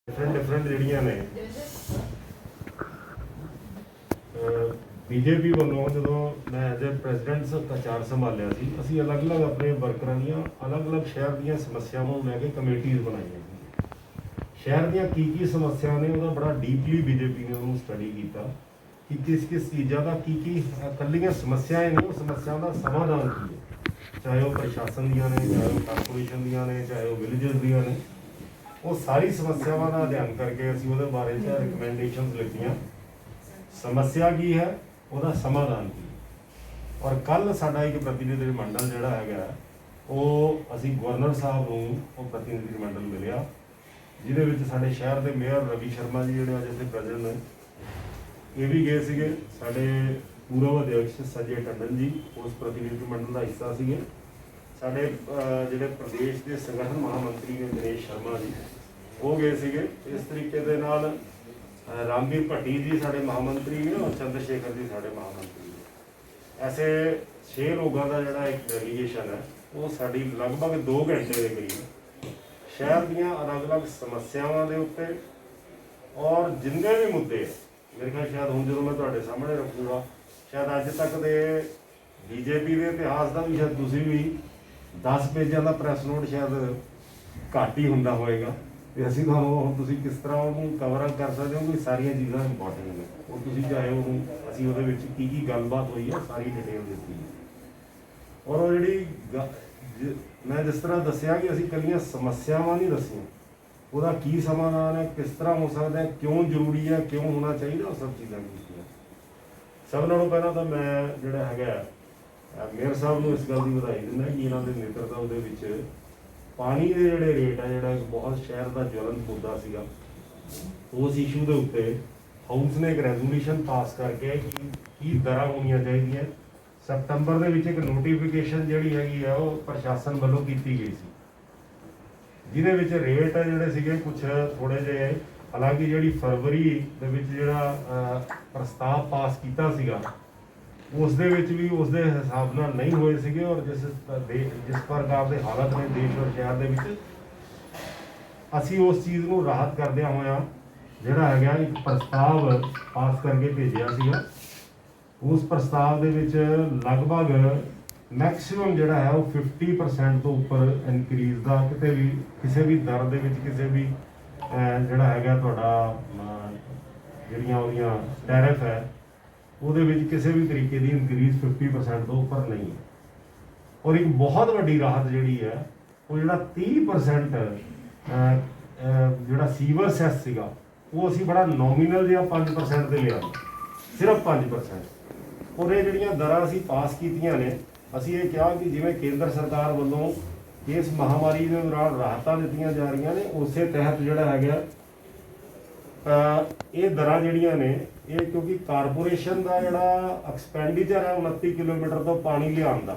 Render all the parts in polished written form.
Different ਜਿਹੜੀਆਂ ਨੇ BJP ਵੱਲੋਂ ਜਦੋਂ ਮੈਂ ਐਜ਼ ਏ ਪ੍ਰੈਜ਼ੀਡੈਂਟ ਪ੍ਰਚਾਰ ਸੰਭਾਲਿਆ ਸੀ, ਅਸੀਂ ਅਲੱਗ-ਅਲੱਗ ਆਪਣੇ ਵਰਕਰਾਂ ਦੀਆਂ ਅਲੱਗ-ਅਲੱਗ ਸ਼ਹਿਰ ਦੀਆਂ ਸਮੱਸਿਆਵਾਂ ਨੂੰ ਲੈ ਕੇ ਕਮੇਟੀਜ਼ ਬਣਾਈਆਂ ਸੀ। ਸ਼ਹਿਰ ਦੀਆਂ ਕੀ ਸਮੱਸਿਆ ਨੇ ਉਹਦਾ ਬੜਾ ਡੀਪਲੀ ਬੀਜੇਪੀ ਨੇ ਉਹਨੂੰ ਸਟੱਡੀ ਕੀਤਾ ਕਿ ਕਿਸ ਚੀਜ਼ਾਂ ਦਾ ਕੀ ਇਕੱਲੀਆਂ ਸਮੱਸਿਆਵਾਂ ਨੇ, ਉਹ ਸਮੱਸਿਆਵਾਂ ਦਾ ਸਮਾਧਾਨ ਕੀ ਹੈ, ਚਾਹੇ ਉਹ ਪ੍ਰਸ਼ਾਸਨ ਦੀਆਂ ਨੇ, ਚਾਹੇ ਉਹ ਕਾਰਪੋਰੇਸ਼ਨ ਦੀਆਂ ਨੇ, ਚਾਹੇ ਉਹ ਵਿਲੇਜਸ ਦੀਆਂ ਨੇ। ਉਹ ਸਾਰੀ ਸਮੱਸਿਆਵਾਂ ਦਾ ਅਧਿਐਨ ਕਰਕੇ ਅਸੀਂ ਉਹਦੇ ਬਾਰੇ 'ਚ ਰਿਕਮੈਂਡੇਸ਼ਨਸ ਲਿਖੀਆਂ। ਸਮੱਸਿਆ ਕੀ ਹੈ, ਉਹਦਾ ਸਮਾਧਾਨ ਕੀ ਹੈ। ਔਰ ਕੱਲ ਸਾਡਾ ਇੱਕ ਪ੍ਰਤੀਨਿਧੀ ਮੰਡਲ ਜਿਹੜਾ ਹੈਗਾ ਉਹ ਅਸੀਂ ਗਵਰਨਰ ਸਾਹਿਬ ਨੂੰ ਉਹ ਪ੍ਰਤੀਨਿਧੀ ਮੰਡਲ ਮਿਲਿਆ, ਜਿਹਦੇ ਵਿੱਚ ਸਾਡੇ ਸ਼ਹਿਰ ਦੇ ਮੇਅਰ ਰਵੀ ਸ਼ਰਮਾ ਜੀ ਜਿਹੜੇ ਅੱਜ ਇੱਥੇ ਪ੍ਰੈਜ਼ੈਂਟ ਨੇ, ਇਹ ਵੀ ਗਏ ਸੀਗੇ। ਸਾਡੇ ਪੂਰਵ ਅਧਿਕਸ਼ ਸੰਜੇ ਟੰਡਨ ਜੀ ਉਸ ਪ੍ਰਤੀਨਿਧੀ ਮੰਡਲ ਦਾ ਹਿੱਸਾ ਸੀਗੇ। ਸਾਡੇ ਜਿਹੜੇ ਪ੍ਰਦੇਸ਼ ਦੇ ਸੰਗਠਨ ਮਹਾਮੰਤਰੀ ਨੇ ਦਿਨੇਸ਼ ਸ਼ਰਮਾ ਜੀ, ਉਹ ਗਏ ਸੀਗੇ। ਇਸ ਤਰੀਕੇ ਦੇ ਨਾਲ ਰਾਮਵੀਰ ਭੱਟੀ ਜੀ ਸਾਡੇ ਮਹਾਮੰਤਰੀ ਨੇ ਔਰ ਚੰਦਰਸ਼ੇਖਰ ਜੀ ਸਾਡੇ ਮਹਾਮੰਤਰੀ ਨੇ। ਐਸੇ 6 ਲੋਕਾਂ ਦਾ ਜਿਹੜਾ ਇੱਕ ਡੈਲੀਗੇਸ਼ਨ ਹੈ, ਉਹ ਸਾਡੀ ਲਗਭਗ 2 ਘੰਟੇ ਦੇ ਕਰੀਬ ਸ਼ਹਿਰ ਦੀਆਂ ਅਲੱਗ-ਅਲੱਗ ਸਮੱਸਿਆਵਾਂ ਦੇ ਉੱਤੇ ਔਰ ਜਿੰਨੇ ਵੀ ਮੁੱਦੇ, ਮੇਰੇ ਖਿਆਲ ਸ਼ਾਇਦ ਹੁਣ ਜਦੋਂ ਮੈਂ ਤੁਹਾਡੇ ਸਾਹਮਣੇ ਰੱਖੂਗਾ, ਸ਼ਾਇਦ ਅੱਜ ਤੱਕ ਦੇ ਬੀਜੇਪੀ ਦੇ ਇਤਿਹਾਸ ਦਾ ਵੀ ਸ਼ਾਇਦ ਤੁਸੀਂ ਵੀ 10 ਪੇਜਾਂ ਦਾ ਪ੍ਰੈਸ ਨੋਟ ਸ਼ਾਇਦ ਘੱਟ ਹੀ ਹੁੰਦਾ ਹੋਏਗਾ, ਤੇ ਅਸੀਂ ਤੁਹਾਨੂੰ ਹੁਣ ਤੁਸੀਂ ਕਿਸ ਤਰ੍ਹਾਂ ਉਹਨੂੰ ਕਵਰ ਅਪ ਕਰ ਸਕਦੇ ਹੋ ਕਿ ਸਾਰੀਆਂ ਚੀਜ਼ਾਂ ਇੰਪੋਰਟੈਂਟ ਨੇ। ਉਹ ਤੁਸੀਂ ਚਾਹੇ ਉਹਨੂੰ ਅਸੀਂ ਉਹਦੇ ਵਿੱਚ ਕੀ ਗੱਲਬਾਤ ਹੋਈ ਹੈ ਸਾਰੀ ਡਿਟੇਲ ਦਿੱਤੀ ਹੈ। ਔਰ ਉਹ ਜਿਹੜੀ ਮੈਂ ਜਿਸ ਤਰ੍ਹਾਂ ਦੱਸਿਆ ਕਿ ਅਸੀਂ ਇਕੱਲੀਆਂ ਸਮੱਸਿਆਵਾਂ ਨਹੀਂ ਦੱਸੀਆਂ, ਉਹਦਾ ਕੀ ਸਮਾਧਾਨ ਹੈ, ਕਿਸ ਤਰ੍ਹਾਂ ਹੋ ਸਕਦਾ ਹੈ, ਕਿਉਂ ਜ਼ਰੂਰੀ ਹੈ, ਕਿਉਂ ਹੋਣਾ ਚਾਹੀਦਾ, ਉਹ ਸਭ ਚੀਜ਼ਾਂ ਕੀਤੀਆਂ। ਸਭ ਨਾਲੋਂ ਪਹਿਲਾਂ ਤਾਂ ਮੈਂ ਜਿਹੜਾ ਹੈਗਾ ਮੇਅਰ ਸਾਹਿਬ ਨੂੰ ਇਸ ਗੱਲ ਦੀ ਵਧਾਈ ਦਿੰਦਾ ਕਿ ਇਹਨਾਂ ਦੇ ਨੇਤਰਤਾ ਉਹਦੇ ਵਿੱਚ ਪਾਣੀ ਦੇ ਜਿਹੜੇ ਰੇਟ ਆ, ਜਿਹੜਾ ਇੱਕ ਬਹੁਤ ਸ਼ਹਿਰ ਦਾ ਜਵਲੰਤ ਮੁੱਦਾ ਸੀਗਾ, ਉਸ ਇਸ਼ੂ ਦੇ ਉੱਤੇ ਹਾਊਸ ਨੇ ਇੱਕ ਰੈਜ਼ੋਲੂਸ਼ਨ ਪਾਸ ਕਰਕੇ ਕੀ ਦਰਾਂ ਹੋਣੀਆਂ ਚਾਹੀਦੀਆਂ। ਸਤੰਬਰ ਦੇ ਵਿੱਚ ਇੱਕ ਨੋਟੀਫਿਕੇਸ਼ਨ ਜਿਹੜੀ ਹੈਗੀ ਆ ਉਹ ਪ੍ਰਸ਼ਾਸਨ ਵੱਲੋਂ ਕੀਤੀ ਗਈ ਸੀ, ਜਿਹਦੇ ਵਿੱਚ ਰੇਟ ਜਿਹੜੇ ਸੀਗੇ ਕੁਝ ਥੋੜੇ ਜਿਹੇ, ਹਾਲਾਂਕਿ ਜਿਹੜੀ ਫਰਵਰੀ ਦੇ ਵਿੱਚ ਜਿਹੜਾ ਪ੍ਰਸਤਾਵ ਪਾਸ ਕੀਤਾ ਸੀਗਾ ਉਸ ਦੇ ਵਿੱਚ ਵੀ ਉਸ ਦੇ ਹਿਸਾਬ ਨਾਲ ਨਹੀਂ ਹੋਏ ਸੀਗੇ। ਔਰ ਜਿਸ ਪ੍ਰਕਾਰ ਦੇ ਹਾਲਤ ਨੇ ਦੇਸ਼ ਔਰ ਸ਼ਹਿਰ ਦੇ ਵਿੱਚ, ਅਸੀਂ ਉਸ ਚੀਜ਼ ਨੂੰ ਰਾਹਤ ਕਰਦਿਆਂ ਹੋਇਆਂ ਜਿਹੜਾ ਹੈਗਾ ਇੱਕ ਪ੍ਰਸਤਾਵ ਪਾਸ ਕਰਕੇ ਭੇਜਿਆ ਸੀਗਾ। ਉਸ ਪ੍ਰਸਤਾਵ ਦੇ ਵਿੱਚ ਲਗਭਗ ਮੈਕਸਿਮਮ ਜਿਹੜਾ ਹੈ ਉਹ 50% ਤੋਂ ਉੱਪਰ ਇਨਕਰੀਜ਼ ਦਾ ਕਿਸੇ ਵੀ ਦਰ ਦੇ ਵਿੱਚ ਕਿਸੇ ਵੀ ਜਿਹੜਾ ਹੈਗਾ ਤੁਹਾਡਾ ਜਿਹੜੀਆਂ ਉਹਦੀਆਂ ਟੈਰਿਫ ਹੈ ਉਹਦੇ ਵਿੱਚ ਕਿਸੇ ਵੀ ਤਰੀਕੇ ਦੀ ਇਨਕਰੀਜ਼ 50% ਤੋਂ ਉੱਪਰ ਨਹੀਂ ਹੈ। ਔਰ ਇੱਕ ਬਹੁਤ ਵੱਡੀ ਰਾਹਤ ਜਿਹੜੀ ਹੈ ਉਹ ਜਿਹੜਾ 30% ਜਿਹੜਾ ਸੀਵਰ ਸੈਸ ਸੀਗਾ ਉਹ ਅਸੀਂ ਬੜਾ ਨੋਮੀਨਲ ਜਿਹਾ 5% ਤੇ ਲਿਆ, ਸਿਰਫ 5%। ਔਰ ਇਹ ਜਿਹੜੀਆਂ ਦਰਾਂ ਅਸੀਂ ਪਾਸ ਕੀਤੀਆਂ ਨੇ, ਅਸੀਂ ਇਹ ਕਿਹਾ ਕਿ ਜਿਵੇਂ ਕੇਂਦਰ ਸਰਕਾਰ ਵੱਲੋਂ ਇਸ ਮਹਾਮਾਰੀ ਦੇ ਦੌਰਾਨ ਰਾਹਤਾਂ ਦਿੱਤੀਆਂ ਜਾ ਰਹੀਆਂ ਨੇ, ਉਸੇ ਤਹਿਤ ਜਿਹੜਾ ਹੈਗਾ ਇਹ ਦਰਾਂ ਜਿਹੜੀਆਂ ਨੇ ਇਹ, ਕਿਉਂਕਿ ਕਾਰਪੋਰੇਸ਼ਨ ਦਾ ਜਿਹੜਾ ਐਕਸਪੈਂਡੀਚਰ ਹੈ 29 ਕਿਲੋਮੀਟਰ ਤੋਂ ਪਾਣੀ ਲਿਆਉਣ ਦਾ,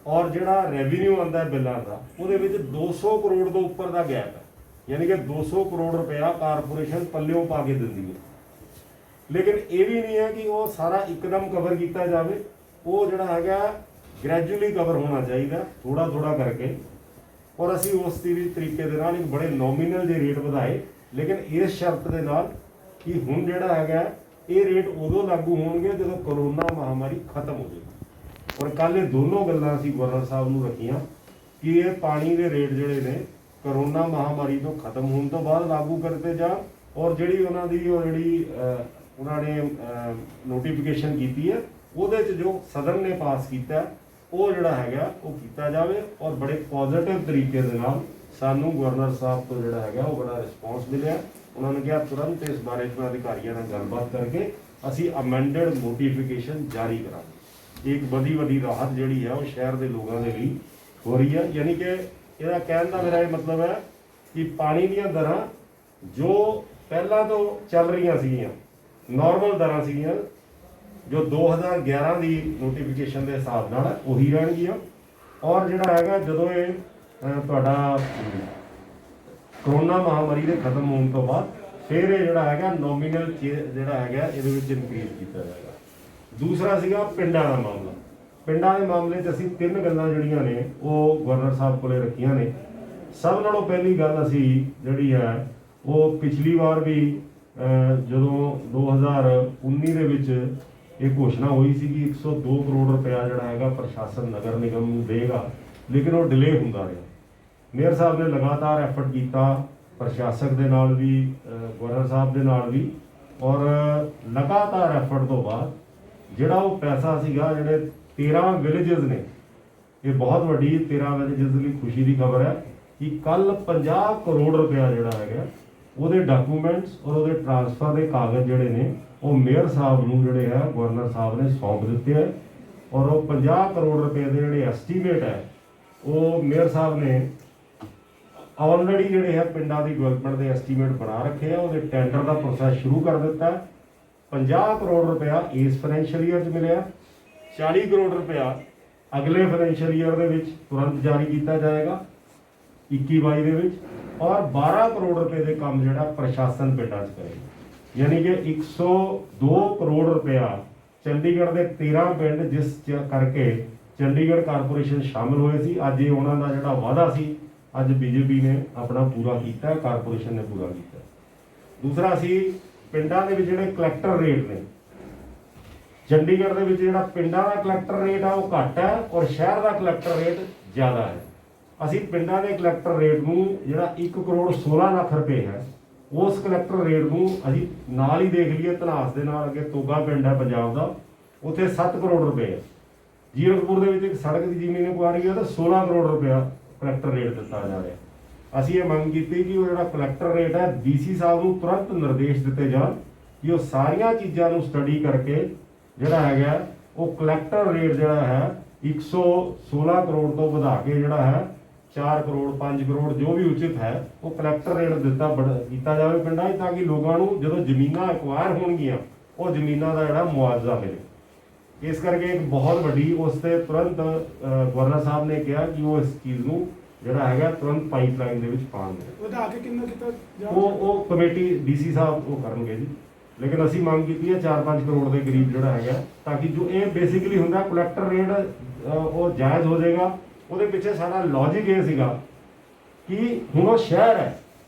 ਔਰ ਜਿਹੜਾ ਰੈਵਨਿਊ ਆਉਂਦਾ ਬਿੱਲਾਂ ਦਾ, ਉਹਦੇ ਵਿੱਚ 200 ਕਰੋੜ ਤੋਂ ਉੱਪਰ ਦਾ ਗੈਪ ਹੈ। ਯਾਨੀ ਕਿ 200 ਕਰੋੜ ਰੁਪਇਆ ਕਾਰਪੋਰੇਸ਼ਨ ਪੱਲਿਓਂ ਪਾ ਕੇ ਦਿੰਦੀ ਹੈ। ਲੇਕਿਨ ਇਹ ਵੀ ਨਹੀਂ ਹੈ ਕਿ ਉਹ ਸਾਰਾ ਇੱਕਦਮ ਕਵਰ ਕੀਤਾ ਜਾਵੇ, ਉਹ ਜਿਹੜਾ ਹੈਗਾ ਗ੍ਰੈਜੂਅਲੀ ਕਵਰ ਹੋਣਾ ਚਾਹੀਦਾ, ਥੋੜਾ ਥੋੜਾ ਕਰਕੇ। ਔਰ ਅਸੀਂ ਉਸ ਤਰੀਕੇ ਦੇ ਨਾਲ ਇੱਕ ਬੜੇ ਨੋਮੀਨਲ ਜਿਹੇ ਰੇਟ ਵਧਾਏ, ਲੇਕਿਨ ਇਸ ਸ਼ਰਤ ਦੇ ਨਾਲ ਕਿ ਹੁਣ ਜਿਹੜਾ ਹੈਗਾ ਇਹ ਰੇਟ ਉਦੋਂ ਲਾਗੂ ਹੋਣਗੇ ਜਦੋਂ ਕਰੋਨਾ ਮਹਾਮਾਰੀ ਖਤਮ ਹੋ ਜਾਏਗੀ। ਔਰ ਕੱਲ੍ਹ ਇਹ ਦੋਨੋਂ ਗੱਲਾਂ ਅਸੀਂ ਗਵਰਨਰ ਸਾਹਿਬ ਨੂੰ ਰੱਖੀਆਂ ਕਿ ਇਹ ਪਾਣੀ ਦੇ ਰੇਟ ਜਿਹੜੇ ਨੇ ਕਰੋਨਾ ਮਹਾਮਾਰੀ ਤੋਂ ਖਤਮ ਹੋਣ ਤੋਂ ਬਾਅਦ ਲਾਗੂ ਕਰਤੇ ਜਾਣ। ਔਰ ਜਿਹੜੀ ਉਹਨਾਂ ਦੀ ਉਹਨਾਂ ਨੇ ਨੋਟੀਫਿਕੇਸ਼ਨ ਕੀਤੀ ਹੈ ਉਹਦੇ 'ਚ ਜੋ ਸਦਨ ਨੇ ਪਾਸ ਕੀਤਾ ਉਹ ਜਿਹੜਾ ਹੈਗਾ ਉਹ ਕੀਤਾ ਜਾਵੇ। ਔਰ ਬੜੇ ਪੋਜ਼ਿਟਿਵ ਤਰੀਕੇ ਦੇ ਨਾਲ ਸਾਨੂੰ ਗਵਰਨਰ ਸਾਹਿਬ ਤੋਂ ਜਿਹੜਾ ਹੈਗਾ ਉਹ ਬੜਾ ਰਿਸਪੌਂਸ ਮਿਲਿਆ। ਉਹਨਾਂ ਨੇ ਕਿਹਾ ਤੁਰੰਤ ਇਸ ਬਾਰੇ ਮੈਂ ਅਧਿਕਾਰੀਆਂ ਨਾਲ ਗੱਲਬਾਤ ਕਰਕੇ ਅਸੀਂ ਅਮੈਂਡਡ ਨੋਟੀਫਿਕੇਸ਼ਨ ਜਾਰੀ ਕਰਾਂਗੇ। ਇੱਕ ਵੱਡੀ ਰਾਹਤ ਜਿਹੜੀ ਹੈ ਉਹ ਸ਼ਹਿਰ ਦੇ ਲੋਕਾਂ ਦੇ ਲਈ ਹੋ ਰਹੀ ਹੈ। ਯਾਨੀ ਕਿ ਇਹਦਾ ਕਹਿਣ ਦਾ ਮੇਰਾ ਇਹ ਮਤਲਬ ਹੈ ਕਿ ਪਾਣੀ ਦੀਆਂ ਦਰਾਂ ਜੋ ਪਹਿਲਾਂ ਤੋਂ ਚੱਲ ਰਹੀਆਂ ਸੀਗੀਆਂ, ਨਾਰਮਲ ਦਰਾਂ ਸੀਗੀਆਂ, ਜੋ 2011 ਦੀ ਨੋਟੀਫਿਕੇਸ਼ਨ ਦੇ ਹਿਸਾਬ ਨਾਲ ਉਹੀ ਰਹਿਣਗੀਆਂ। ਔਰ ਜਿਹੜਾ ਹੈਗਾ ਜਦੋਂ ਇਹ ਤੁਹਾਡਾ ਕਰੋਨਾ ਮਹਾਮਾਰੀ ਦੇ ਖਤਮ ਹੋਣ ਤੋਂ ਬਾਅਦ ਫਿਰ ਇਹ ਜਿਹੜਾ ਹੈਗਾ ਨੋਮੀਨਲ ਜਿਹੜਾ ਹੈਗਾ ਇਹਦੇ ਵਿੱਚ ਇਨਕਰੀਜ਼ ਕੀਤਾ ਜਾਏਗਾ। ਦੂਸਰਾ ਸੀਗਾ ਪਿੰਡਾਂ ਦਾ ਮਾਮਲਾ। ਪਿੰਡਾਂ ਦੇ ਮਾਮਲੇ 'ਚ ਅਸੀਂ 3 ਗੱਲਾਂ ਜਿਹੜੀਆਂ ਨੇ ਉਹ ਗਵਰਨਰ ਸਾਹਿਬ ਕੋਲੇ ਰੱਖੀਆਂ ਨੇ। ਸਭ ਨਾਲੋਂ ਪਹਿਲੀ ਗੱਲ ਅਸੀਂ ਜਿਹੜੀ ਹੈ ਉਹ ਪਿਛਲੀ ਵਾਰ ਵੀ ਜਦੋਂ 2019 ਦੇ ਵਿੱਚ ਇਹ ਘੋਸ਼ਣਾ ਹੋਈ ਸੀ ਕਿ 102 ਕਰੋੜ ਰੁਪਇਆ ਜਿਹੜਾ ਹੈਗਾ ਪ੍ਰਸ਼ਾਸਨ ਨਗਰ ਨਿਗਮ ਨੂੰ ਦੇਗਾ, ਲੇਕਿਨ ਉਹ ਡਿਲੇ ਹੁੰਦਾ ਰਿਹਾ। ਮੇਅਰ ਸਾਹਿਬ ਨੇ ਲਗਾਤਾਰ ਐਫਰਟ ਕੀਤਾ, ਪ੍ਰਸ਼ਾਸਕ ਦੇ ਨਾਲ ਵੀ, ਗਵਰਨਰ ਸਾਹਿਬ ਦੇ ਨਾਲ ਵੀ, ਔਰ ਲਗਾਤਾਰ ਐਫਰਟ ਤੋਂ ਬਾਅਦ ਜਿਹੜਾ ਉਹ ਪੈਸਾ ਸੀਗਾ, ਜਿਹੜੇ 13 ਵਿਲੇजेस ਨੇ, ਇਹ ਬਹੁਤ ਵੱਡੀ 13 ਵਿਲੇजेस ਲਈ ਖੁਸ਼ੀ ਦੀ ਖਬਰ ਹੈ ਕਿ ਕੱਲ 50 ਕਰੋੜ ਰੁਪਇਆ ਜਿਹੜਾ ਹੈਗਾ ਉਹਦੇ ਡਾਕੂਮੈਂਟਸ ਔਰ ਉਹਦੇ ਟ੍ਰਾਂਸਫਰ ਦੇ ਕਾਗਜ਼ ਜਿਹੜੇ ਨੇ ਉਹ ਮੇਅਰ ਸਾਹਿਬ ਨੂੰ ਜਿਹੜੇ ਹੈ ਗਵਰਨਰ ਸਾਹਿਬ ਨੇ ਸੌਂਪ ਦਿੱਤੇ ਹੈ। ਔਰ ਉਹ 50 ਕਰੋੜ ਰੁਪਏ ਦੇ ਜਿਹੜੇ ਐਸਟੀਮੇਟ ਹੈ ਉਹ ਮੇਅਰ ਸਾਹਿਬ ਨੇ ਆਲਰੇਡੀ ਜਿਹੜੇ ਹੈ ਪਿੰਡਾਂ ਦੀ ਡਿਵੈਲਪਮੈਂਟ ਦੇ ਐਸਟੀਮੇਟ ਬਣਾ ਰੱਖੇ ਆ। ਉਹਦੇ ਟੈਂਡਰ ਦਾ ਪ੍ਰੋਸੈਸ ਸ਼ੁਰੂ ਕਰ ਦਿੱਤਾ। 50 ਕਰੋੜ ਰੁਪਇਆ ਇਸ ਫਾਈਨੈਂਸ਼ੀਅਲ ਈਅਰ 'ਚ ਮਿਲਿਆ, 40 ਕਰੋੜ ਰੁਪਇਆ ਅਗਲੇ ਫਾਈਨੈਂਸ਼ੀਅਲ ਈਅਰ ਦੇ ਵਿੱਚ ਤੁਰੰਤ ਜਾਰੀ ਕੀਤਾ ਜਾਏਗਾ 21-22 ਦੇ ਵਿੱਚ, ਔਰ 12 ਕਰੋੜ ਰੁਪਏ ਦੇ ਕੰਮ ਜਿਹੜਾ ਪ੍ਰਸ਼ਾਸਨ ਪਿੰਡਾਂ 'ਚ ਕਰੇਗਾ। ਯਾਨੀ ਕਿ 102 ਕਰੋੜ ਰੁਪਇਆ ਚੰਡੀਗੜ੍ਹ ਦੇ 13 ਪਿੰਡ, ਜਿਸ ਕਰਕੇ ਚੰਡੀਗੜ੍ਹ ਕਾਰਪੋਰੇਸ਼ਨ ਸ਼ਾਮਿਲ ਹੋਏ ਸੀ। ਅੱਜ ਇਹ ਉਹਨਾਂ ਦਾ ਜਿਹੜਾ ਵਾਅਦਾ ਸੀ, ਅੱਜ ਬੀਜੇਪੀ ਨੇ ਆਪਣਾ ਪੂਰਾ ਕੀਤਾ, ਕਾਰਪੋਰੇਸ਼ਨ ਨੇ ਪੂਰਾ ਕੀਤਾ। ਦੂਸਰਾ ਸੀ ਪਿੰਡਾਂ ਦੇ ਵਿੱਚ ਜਿਹੜੇ ਕਲੈਕਟਰ ਰੇਟ ਨੇ, ਚੰਡੀਗੜ੍ਹ ਦੇ ਵਿੱਚ ਜਿਹੜਾ ਪਿੰਡਾਂ ਦਾ ਕਲੈਕਟਰ ਰੇਟ ਆ ਉਹ ਘੱਟ ਹੈ ਔਰ ਸ਼ਹਿਰ ਦਾ ਕਲੈਕਟਰ ਰੇਟ ਜ਼ਿਆਦਾ ਹੈ। ਅਸੀਂ ਪਿੰਡਾਂ ਦੇ ਕਲੈਕਟਰ ਰੇਟ ਨੂੰ ਜਿਹੜਾ 1 ਕਰੋੜ 16 ਲੱਖ ਰੁਪਏ ਹੈ, ਉਸ ਕਲੈਕਟਰ ਰੇਟ ਨੂੰ ਅਸੀਂ ਨਾਲ ਹੀ ਦੇਖ ਲਈਏ, ਧਨਾਸ ਦੇ ਨਾਲ ਅੱਗੇ ਤੋਗਾ ਪਿੰਡ ਹੈ ਪੰਜਾਬ ਦਾ, ਉੱਥੇ 7 ਕਰੋੜ ਰੁਪਏ ਹੈ। ਜੀਰਕਪੁਰ ਦੇ ਵਿੱਚ ਇੱਕ ਸੜਕ ਦੀ ਜ਼ਮੀਨ ਇਨਕੁਆਇਰੀ ਹੈ ਤਾਂ 16 ਕਰੋੜ ਰੁਪਇਆ ਕਲੈਕਟਰ ਰੇਟ ਦਿੱਤਾ ਜਾ ਰਿਹਾ। ਅਸੀਂ ਇਹ ਮੰਗ ਕੀਤੀ ਕਿ ਉਹ ਜਿਹੜਾ ਕਲੈਕਟਰ ਰੇਟ ਹੈ ਡੀਸੀ ਸਾਹਿਬ ਨੂੰ ਤੁਰੰਤ ਨਿਰਦੇਸ਼ ਦਿੱਤੇ ਜਾਣ ਕਿ ਉਹ ਸਾਰੀਆਂ ਚੀਜ਼ਾਂ ਨੂੰ ਸਟੱਡੀ ਕਰਕੇ ਜਿਹੜਾ ਹੈਗਾ ਉਹ ਕਲੈਕਟਰ ਰੇਟ ਜਿਹੜਾ ਹੈ 116 ਕਰੋੜ ਤੋਂ ਵਧਾ ਕੇ ਜਿਹੜਾ ਹੈ 4 ਕਰੋੜ 5 ਕਰੋੜ ਜੋ ਵੀ ਉਚਿਤ ਹੈ ਉਹ ਕਲੈਕਟਰ ਰੇਟ ਕੀਤਾ ਜਾਵੇ ਪਿੰਡਾਂ 'ਚ, ਤਾਂ ਕਿ ਲੋਕਾਂ ਨੂੰ ਜਦੋਂ ਜ਼ਮੀਨਾਂ ਐਕਵਾਇਰ ਹੋਣਗੀਆਂ ਉਹ ਜ਼ਮੀਨਾਂ ਦਾ ਜਿਹੜਾ ਮੁਆਵਜ਼ਾ ਮਿਲੇ। ਇਸ ਕਰਕੇ ਇੱਕ ਬਹੁਤ ਵੱਡੀ ਉਸ 'ਤੇ ਤੁਰੰਤ ਗਵਰਨਰ ਸਾਹਿਬ ਨੇ ਕਿਹਾ ਕਿ ਉਹ ਇਸ ਚੀਜ਼ ਨੂੰ ਜਿਹੜਾ ਹੈਗਾ ਤੁਰੰਤ ਪਾਈਪਲਾਈਨ ਦੇ ਵਿੱਚ ਪਾਉਣਗੇ। ਵਧਾ ਕੇ ਕਿੰਨਾ ਕੀਤਾ ਉਹ ਕਮੇਟੀ ਡੀਸੀ ਸਾਹਿਬ ਉਹ ਕਰਨਗੇ ਜੀ, ਲੇਕਿਨ ਅਸੀਂ ਮੰਗ ਕੀਤੀ ਹੈ 4-5 ਕਰੋੜ ਦੇ ਕਰੀਬ ਜਿਹੜਾ ਹੈਗਾ, ਤਾਂ ਕਿ ਜੋ ਇਹ ਬੇਸਿਕਲੀ ਹੁੰਦਾ ਕਲੈਕਟਰ ਰੇਟ ਉਹ ਜਾਇਜ਼ ਹੋ ਜਾਏਗਾ। ਉਹਦੇ ਪਿੱਛੇ ਸਾਡਾ ਲੌਜਿਕ ਇਹ ਸੀਗਾ ਕਿ ਹੁਣ ਉਹ ਸ਼ਹਿਰ ਹੈ,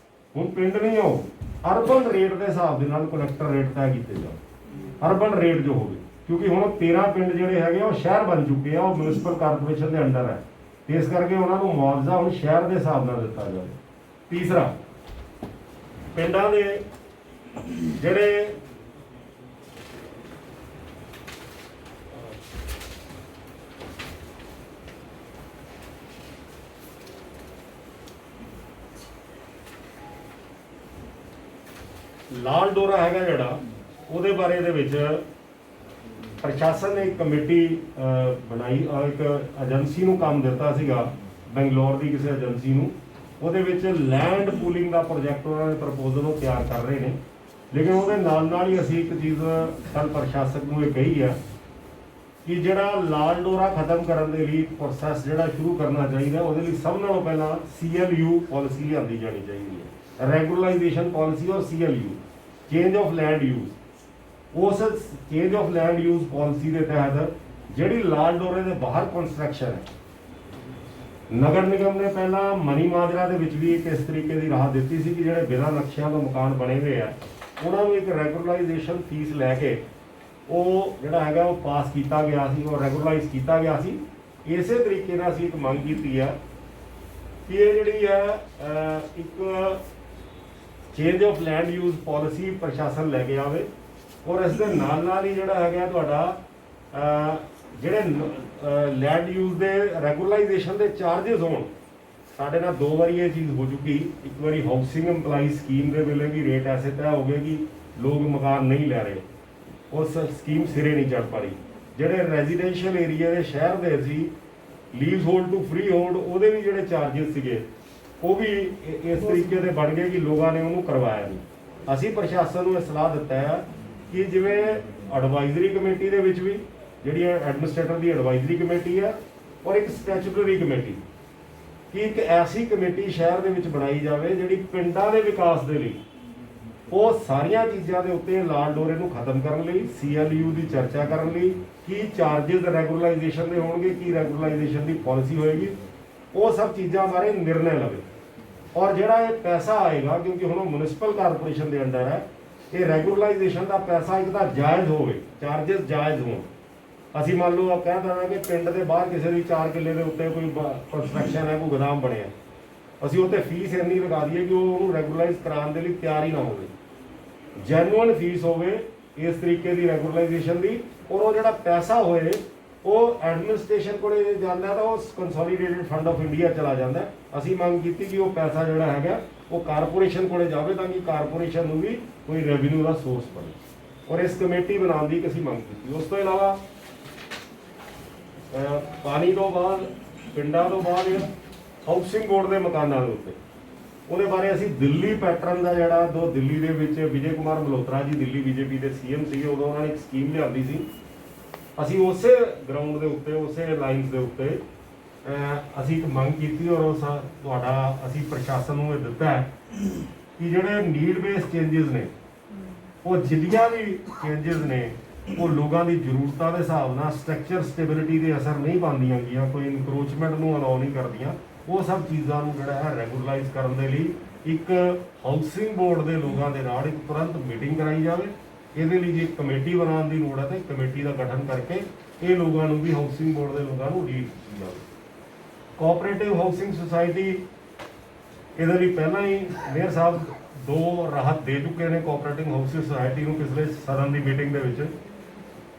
ਹੁਣ ਪਿੰਡ ਨਹੀਂ ਹੋ, ਅਰਬਨ ਰੇਟ ਦੇ ਹਿਸਾਬ ਦੇ ਨਾਲ ਕਲੈਕਟਰ ਰੇਟ ਤੈਅ ਕੀਤੇ ਜਾਣ, ਅਰਬਨ ਰੇਟ ਜੋ ਹੋਵੇ, ਕਿਉਂਕਿ ਹੁਣ 13 ਪਿੰਡ ਜਿਹੜੇ ਹੈਗੇ ਉਹ ਸ਼ਹਿਰ ਬਣ ਚੁੱਕੇ ਆ, ਉਹ ਮਿਊਨਿਸਪਲ ਕਾਰਪੋਰੇਸ਼ਨ ਦੇ ਅੰਡਰ ਹੈ, ਤੇ ਇਸ ਕਰਕੇ ਉਹਨਾਂ ਨੂੰ ਮੁਆਵਜ਼ਾ ਹੁਣ ਸ਼ਹਿਰ ਦੇ ਹਿਸਾਬ ਨਾਲ ਦਿੱਤਾ ਜਾਵੇ। ਤੀਸਰਾ, ਪਿੰਡਾਂ ਦੇ ਜਿਹੜੇ ਲਾਲ ਡੋਰਾ ਹੈਗਾ ਜਿਹੜਾ, ਉਹਦੇ ਬਾਰੇ ਦੇ ਵਿੱਚ ਪ੍ਰਸ਼ਾਸਨ ਨੇ ਇੱਕ ਕਮੇਟੀ ਬਣਾਈ, ਇੱਕ ਏਜੰਸੀ ਨੂੰ ਕੰਮ ਦਿੱਤਾ ਸੀਗਾ, ਬੰਗਲੌਰ ਦੀ ਕਿਸੇ ਏਜੰਸੀ ਨੂੰ। ਉਹਦੇ ਵਿੱਚ ਲੈਂਡ ਪੂਲਿੰਗ ਦਾ ਪ੍ਰੋਜੈਕਟ ਉਹਨਾਂ ਨੇ ਪ੍ਰਪੋਜ਼ਲ ਉਹ ਤਿਆਰ ਕਰ ਰਹੇ ਨੇ, ਲੇਕਿਨ ਉਹਦੇ ਨਾਲ ਹੀ ਅਸੀਂ ਇੱਕ ਚੀਜ਼ ਕੱਲ ਪ੍ਰਸ਼ਾਸਕ ਨੂੰ ਇਹ ਕਹੀ ਹੈ ਕਿ ਜਿਹੜਾ ਲਾਲ ਡੋਰਾ ਖਤਮ ਕਰਨ ਦੇ ਲਈ ਪ੍ਰੋਸੈਸ ਜਿਹੜਾ ਸ਼ੁਰੂ ਕਰਨਾ ਚਾਹੀਦਾ, ਉਹਦੇ ਲਈ ਸਭ ਨਾਲੋਂ ਪਹਿਲਾਂ CLU ਪਾਲਿਸੀ ਲਿਆਂਦੀ ਜਾਣੀ ਚਾਹੀਦੀ ਹੈ, ਰੈਗੂਲਰਾਈਜੇਸ਼ਨ ਪਾਲਿਸੀ ਔਰ CLU change of land use. ਉਸ change of land use policy ਦੇ ਤਹਿਤ ਜਿਹੜੀ ਲਾਲ ਡੋਰੇ ਦੇ ਬਾਹਰ ਕੰਸਟਰਕਸ਼ਨ ਹੈ, ਨਗਰ ਨਿਗਮ ਨੇ ਪਹਿਲਾਂ ਮਨੀ ਮਾਜਰਾ ਦੇ ਵਿੱਚ ਵੀ ਇੱਕ ਇਸ ਤਰੀਕੇ ਦੀ ਰਾਹ ਦਿੱਤੀ ਸੀ ਕਿ ਜਿਹੜੇ ਬਿਨਾਂ ਨਕਸ਼ਿਆਂ ਤੋਂ ਮਕਾਨ ਬਣੇ ਹੋਏ ਆ ਉਹਨਾਂ ਨੂੰ ਇੱਕ ਰੈਗੂਲਰਾਈਜੇਸ਼ਨ ਫੀਸ ਲੈ ਕੇ ਉਹ ਜਿਹੜਾ ਹੈਗਾ ਉਹ ਪਾਸ ਕੀਤਾ ਗਿਆ ਸੀ, ਉਹ ਰੈਗੂਲਰਾਈਜ਼ ਕੀਤਾ ਗਿਆ ਸੀ। ਇਸੇ ਤਰੀਕੇ ਨਾਲ ਅਸੀਂ ਇੱਕ ਮੰਗ ਕੀਤੀ ਆ ਕਿ ਇਹ ਜਿਹੜੀ ਹੈ ਇੱਕ change of land use policy ਪ੍ਰਸ਼ਾਸਨ ਲੈ ਕੇ ਆਵੇ, ਔਰ ਇਸ ਦੇ ਨਾਲ ਹੀ ਜਿਹੜਾ ਹੈਗਾ ਤੁਹਾਡਾ ਜਿਹੜੇ ਲੈਂਡ ਯੂਜ਼ ਦੇ ਰੈਗੂਲਰਾਈਜੇਸ਼ਨ ਦੇ ਚਾਰजेस ਹੋਣ। ਸਾਡੇ ਨਾਲ 2 ਵਾਰੀ ਇਹ ਚੀਜ਼ ਹੋ ਚੁੱਕੀ, ਇੱਕ ਵਾਰੀ ਹਾਊਸਿੰਗ ਇੰਪਲਾਈ ਸਕੀਮ ਦੇ ਵੇਲੇ ਵੀ ਰੇਟ ਐਸੇ ਤੈਅ ਹੋ ਗਏ ਕਿ ਲੋਕ ਮਕਾਨ ਨਹੀਂ ਲੈ ਰਹੇ, ਉਸ ਸਕੀਮ ਸਿਰੇ ਨਹੀਂ ਚੜ੍ਹ ਪਾ ਰਹੀ। ਜਿਹੜੇ ਰੈਜ਼ੀਡੈਂਸ਼ੀਅਲ ਏਰੀਆ ਦੇ ਸ਼ਹਿਰ ਦੇ ਸੀ leasehold to freehold, ਉਹਦੇ ਵੀ ਜਿਹੜੇ ਚਾਰजेस ਸੀਗੇ ਉਹ ਵੀ ਇਸ ਤਰੀਕੇ ਦੇ ਬਣ ਗਏ ਕਿ ਲੋਕਾਂ ਨੇ ਉਹਨੂੰ ਕਰਵਾਇਆ ਨਹੀਂ। ਅਸੀਂ ਪ੍ਰਸ਼ਾਸਨ ਨੂੰ ਇਹ ਸਲਾਹ ਦਿੱਤਾ ਹੈ ਕਿ ਜਿਵੇਂ ਐਡਵਾਈਜ਼ਰੀ ਕਮੇਟੀ ਦੇ ਵਿੱਚ ਵੀ ਜਿਹੜੀ ਐਡਮਿਨਿਸਟ੍ਰੇਟਰ ਦੀ ਐਡਵਾਈਜ਼ਰੀ ਕਮੇਟੀ ਹੈ ਔਰ ਇੱਕ ਸਟੈਚੂਟਰੀ ਕਮੇਟੀ, ਕਿ ਇੱਕ ਐਸੀ ਕਮੇਟੀ ਸ਼ਹਿਰ ਦੇ ਵਿੱਚ ਬਣਾਈ ਜਾਵੇ ਜਿਹੜੀ ਪਿੰਡਾਂ ਦੇ ਵਿਕਾਸ ਦੇ ਲਈ ਉਹ ਸਾਰੀਆਂ ਚੀਜ਼ਾਂ ਦੇ ਉੱਤੇ ਲਾਲ ਡੋਰੇ ਨੂੰ ਖਤਮ ਕਰਨ ਲਈ, CLU ਦੀ ਚਰਚਾ ਕਰਨ ਲਈ, ਕੀ ਚਾਰजेस ਰੈਗੂਲਰਾਈਜੇਸ਼ਨ ਦੇ ਹੋਣਗੇ, ਕੀ ਰੈਗੂਲਰਾਈਜੇਸ਼ਨ ਦੀ ਪਾਲਿਸੀ ਹੋਏਗੀ, ਉਹ ਸਭ ਚੀਜ਼ਾਂ ਬਾਰੇ ਨਿਰਣੇ ਲਵੇ। ਔਰ ਜਿਹੜਾ ਇਹ ਪੈਸਾ ਆਏਗਾ, ਕਿਉਂਕਿ ਹੁਣ ਉਹ ਮਿਊਨਿਸਪਲ ਕਾਰਪੋਰੇਸ਼ਨ ਦੇ ਅੰਡਰ ਹੈ, ਇਹ ਰੈਗੂਲਰਾਈਜੇਸ਼ਨ ਦਾ ਪੈਸਾ ਇੱਕ ਤਾਂ ਜਾਇਜ਼ ਹੋਵੇ, ਚਾਰजेस ਜਾਇਜ਼ ਹੋਣ। ਅਸੀਂ ਮੰਨ ਲਓ ਆਪ ਕਹਿ ਦਿੰਦੇ ਕਿ ਪਿੰਡ ਦੇ ਬਾਹਰ ਕਿਸੇ ਦੀ 4 ਕਿੱਲੇ ਦੇ ਉੱਤੇ ਕੋਈ ਕੰਸਟਰਕਸ਼ਨ ਹੈ, ਕੋਈ ਗੋਦਾਮ ਬਣਿਆ, ਅਸੀਂ ਉੱਤੇ ਫੀਸ ਇੰਨੀ ਲਗਾ ਦਈਏ ਕਿ ਉਹ ਉਹਨੂੰ ਰੈਗੂਲਰਾਈਜ਼ ਕਰਾਉਣ ਦੇ ਲਈ ਤਿਆਰ ਹੀ ਨਾ ਹੋਵੇ। ਜੈਨੂਅਨ ਫੀਸ ਹੋਵੇ ਇਸ ਤਰੀਕੇ ਦੀ ਰੈਗੂਲਰਾਈਜੇਸ਼ਨ ਦੀ, ਔਰ ਉਹ ਜਿਹੜਾ ਪੈਸਾ ਹੋਏ ਉਹ ਐਡਮਿਨਿਸਟ੍ਰੇਸ਼ਨ ਕੋਲੇ ਜਾਂਦਾ ਤਾਂ ਉਹ ਕੰਸੋਲੀਡੇਟਡ ਫੰਡ ਆਫ ਇੰਡੀਆ ਚਲਾ ਜਾਂਦਾ। ਅਸੀਂ ਮੰਗ ਕੀਤੀ ਕਿ ਉਹ ਪੈਸਾ ਜਿਹੜਾ ਹੈਗਾ ਉਹ ਕਾਰਪੋਰੇਸ਼ਨ ਕੋਲੇ ਜਾਵੇ ਤਾਂ ਕਿ ਕਾਰਪੋਰੇਸ਼ਨ ਨੂੰ ਵੀ ਕੋਈ ਰੈਵਨਿਊ ਦਾ ਸੋਰਸ ਬਣੇ, ਔਰ ਇਸ ਕਮੇਟੀ ਬਣਾਉਣ ਦੀ ਅਸੀਂ ਮੰਗ ਕੀਤੀ। ਉਸ ਤੋਂ ਇਲਾਵਾ ਪਾਣੀ ਤੋਂ ਬਾਅਦ ਪਿੰਡਾਂ ਤੋਂ ਬਾਅਦ ਹਾਊਸਿੰਗ ਬੋਰਡ ਦੇ ਮਕਾਨਾਂ ਦੇ ਉੱਤੇ ਉਹਦੇ ਬਾਰੇ ਅਸੀਂ ਦਿੱਲੀ ਪੈਟਰਨ ਦਾ ਜਿਹੜਾ ਦਿੱਲੀ ਦੇ ਵਿੱਚ ਵਿਜੇ ਕੁਮਾਰ ਮਲਹੋਤਰਾ ਜੀ ਦਿੱਲੀ ਬੀਜੇਪੀ ਦੇ ਸੀਐਮ ਸੀਗੇ, ਉਦੋਂ ਉਹਨਾਂ ਨੇ ਇੱਕ ਸਕੀਮ ਲਿਆਂਦੀ ਸੀ। ਅਸੀਂ ਉਸੇ ਗਰਾਊਂਡ ਦੇ ਉੱਤੇ ਉਸੇ ਲਾਈਨਸ ਦੇ ਉੱਤੇ ਅਸੀਂ ਇੱਕ ਮੰਗ ਕੀਤੀ, ਔਰ ਉਸ ਤੁਹਾਡਾ ਅਸੀਂ ਪ੍ਰਸ਼ਾਸਨ ਨੂੰ ਇਹ ਦਿੱਤਾ ਹੈ ਕਿ ਜਿਹੜੇ ਨੀਡ ਬੇਸਡ ਚੇਂਜਸ ਨੇ, ਉਹ ਜਿੰਨੀਆਂ ਵੀ ਚੇਂਜਸ ਨੇ ਉਹ ਲੋਕਾਂ ਦੀ ਜ਼ਰੂਰਤਾਂ ਦੇ ਹਿਸਾਬ ਨਾਲ ਸਟਰਕਚਰ ਸਟੇਬਿਲਿਟੀ ਦੇ ਅਸਰ ਨਹੀਂ ਪਾਉਂਦੀਆਂ ਗਈਆਂ, ਕੋਈ ਇਨਕਰੋਚਮੈਂਟ ਨੂੰ ਅਲਾਉ ਨਹੀਂ ਕਰਦੀਆਂ। ਉਹ ਸਭ ਚੀਜ਼ਾਂ ਨੂੰ ਜਿਹੜਾ ਹੈ ਰੈਗੂਲਰਾਈਜ਼ ਕਰਨ ਦੇ ਲਈ ਇੱਕ ਹਾਊਸਿੰਗ ਬੋਰਡ ਦੇ ਲੋਕਾਂ ਦੇ ਨਾਲ ਇੱਕ ਤੁਰੰਤ ਮੀਟਿੰਗ ਕਰਾਈ ਜਾਵੇ। ਇਹਦੇ ਲਈ ਜੇ ਕਮੇਟੀ ਬਣਾਉਣ ਦੀ ਲੋੜ ਹੈ ਤੇ ਕਮੇਟੀ ਦਾ ਗਠਨ ਕਰਕੇ ਇਹ ਲੋਕਾਂ ਨੂੰ ਵੀ ਹਾਊਸਿੰਗ ਬੋਰਡ ਦੇ ਲੋਕਾਂ ਨੂੰ ਲੀਡ ਕੀਤੀ ਜਾਵੇ। ਕੋਆਪਰੇਟਿਵ ਹਾਊਸਿੰਗ ਸੁਸਾਇਟੀ, ਇਹਦੇ ਲਈ ਪਹਿਲਾਂ ਹੀ ਮੇਅਰ ਸਾਹਿਬ 2 ਰਾਹਤ ਦੇ ਚੁੱਕੇ ਨੇ ਕੋਆਪਰੇਟਿਵ ਹਾਊਸਿੰਗ ਸੁਸਾਇਟੀ ਨੂੰ ਪਿਛਲੇ ਸਦਨ ਦੀ ਮੀਟਿੰਗ ਦੇ ਵਿੱਚ।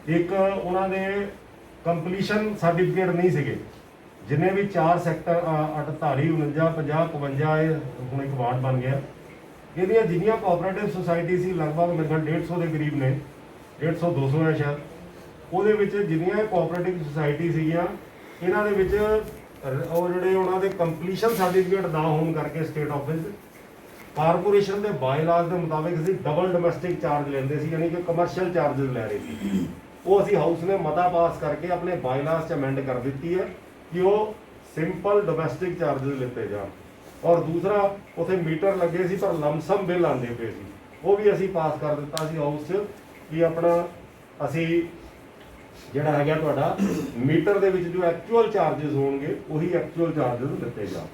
ਇੱਕ ਉਹਨਾਂ ਦੇ ਕੰਪਲੀਸ਼ਨ ਸਰਟੀਫਿਕੇਟ ਨਹੀਂ ਸੀਗੇ, ਜਿੰਨੇ ਵੀ 4 ਸੈਕਟਰ 48 49 50 52 ਇਹ ਹੁਣ ਇੱਕ ਵਾਰਡ ਬਣ ਗਿਆ। ਇਹਦੀਆਂ ਜਿੰਨੀਆਂ ਕੋਆਪਰੇਟਿਵ ਸੁਸਾਇਟੀ ਸੀ ਲਗਭਗ ਮੇਰੇ ਖਿਆਲ 150 ਦੇ ਕਰੀਬ ਨੇ, 150 200 ਹੈ ਸ਼ਾਇਦ। ਉਹਦੇ ਵਿੱਚ ਜਿੰਨੀਆਂ ਕੋਆਪਰੇਟਿਵ ਸੁਸਾਇਟੀ ਸੀਗੀਆਂ, ਇਹਨਾਂ ਦੇ ਵਿੱਚ ਉਹ ਜਿਹੜੇ ਉਹਨਾਂ ਦੇ ਕੰਪਲੀਸ਼ਨ ਸਰਟੀਫਿਕੇਟ ਨਾ ਹੋਣ ਕਰਕੇ ਸਟੇਟ ਆਫਿਸ ਕਾਰਪੋਰੇਸ਼ਨ ਦੇ ਬਾਇਲਾਜ਼ ਦੇ ਮੁਤਾਬਿਕ ਅਸੀਂ ਡਬਲ ਡੋਮੈਸਟਿਕ ਚਾਰਜ ਲੈਂਦੇ ਸੀ, ਯਾਨੀ ਕਿ ਕਮਰਸ਼ੀਅਲ ਚਾਰजेस ਲੈ ਰਹੇ ਸੀ। ਉਹ ਅਸੀਂ ਹਾਊਸ ਨੇ ਮਤਾ ਪਾਸ ਕਰਕੇ ਆਪਣੇ ਬਾਇਲਾਜ਼ 'ਚ ਅਮੈਂਡ ਕਰ ਦਿੱਤੀ ਹੈ ਕਿ ਉਹ ਸਿੰਪਲ ਡੋਮੈਸਟਿਕ ਚਾਰजेस ਲਿੱਤੇ ਜਾਣ। ਔਰ ਦੂਸਰਾ ਉੱਥੇ ਮੀਟਰ ਲੱਗੇ ਸੀ ਪਰ ਲਮਸਮ ਬਿੱਲ ਆਉਂਦੇ ਪਏ ਸੀ, ਉਹ ਵੀ ਅਸੀਂ ਪਾਸ ਕਰ ਦਿੱਤਾ ਸੀ ਹਾਊਸ 'ਚ ਕਿ ਆਪਣਾ ਅਸੀਂ ਜਿਹੜਾ ਹੈਗਾ ਤੁਹਾਡਾ ਮੀਟਰ ਦੇ ਵਿੱਚ ਜੋ ਐਕਚੁਅਲ ਚਾਰजेस ਹੋਣਗੇ ਉਹੀ ਐਕਚੁਅਲ ਚਾਰजेस ਦਿੱਤੇ ਜਾਣ।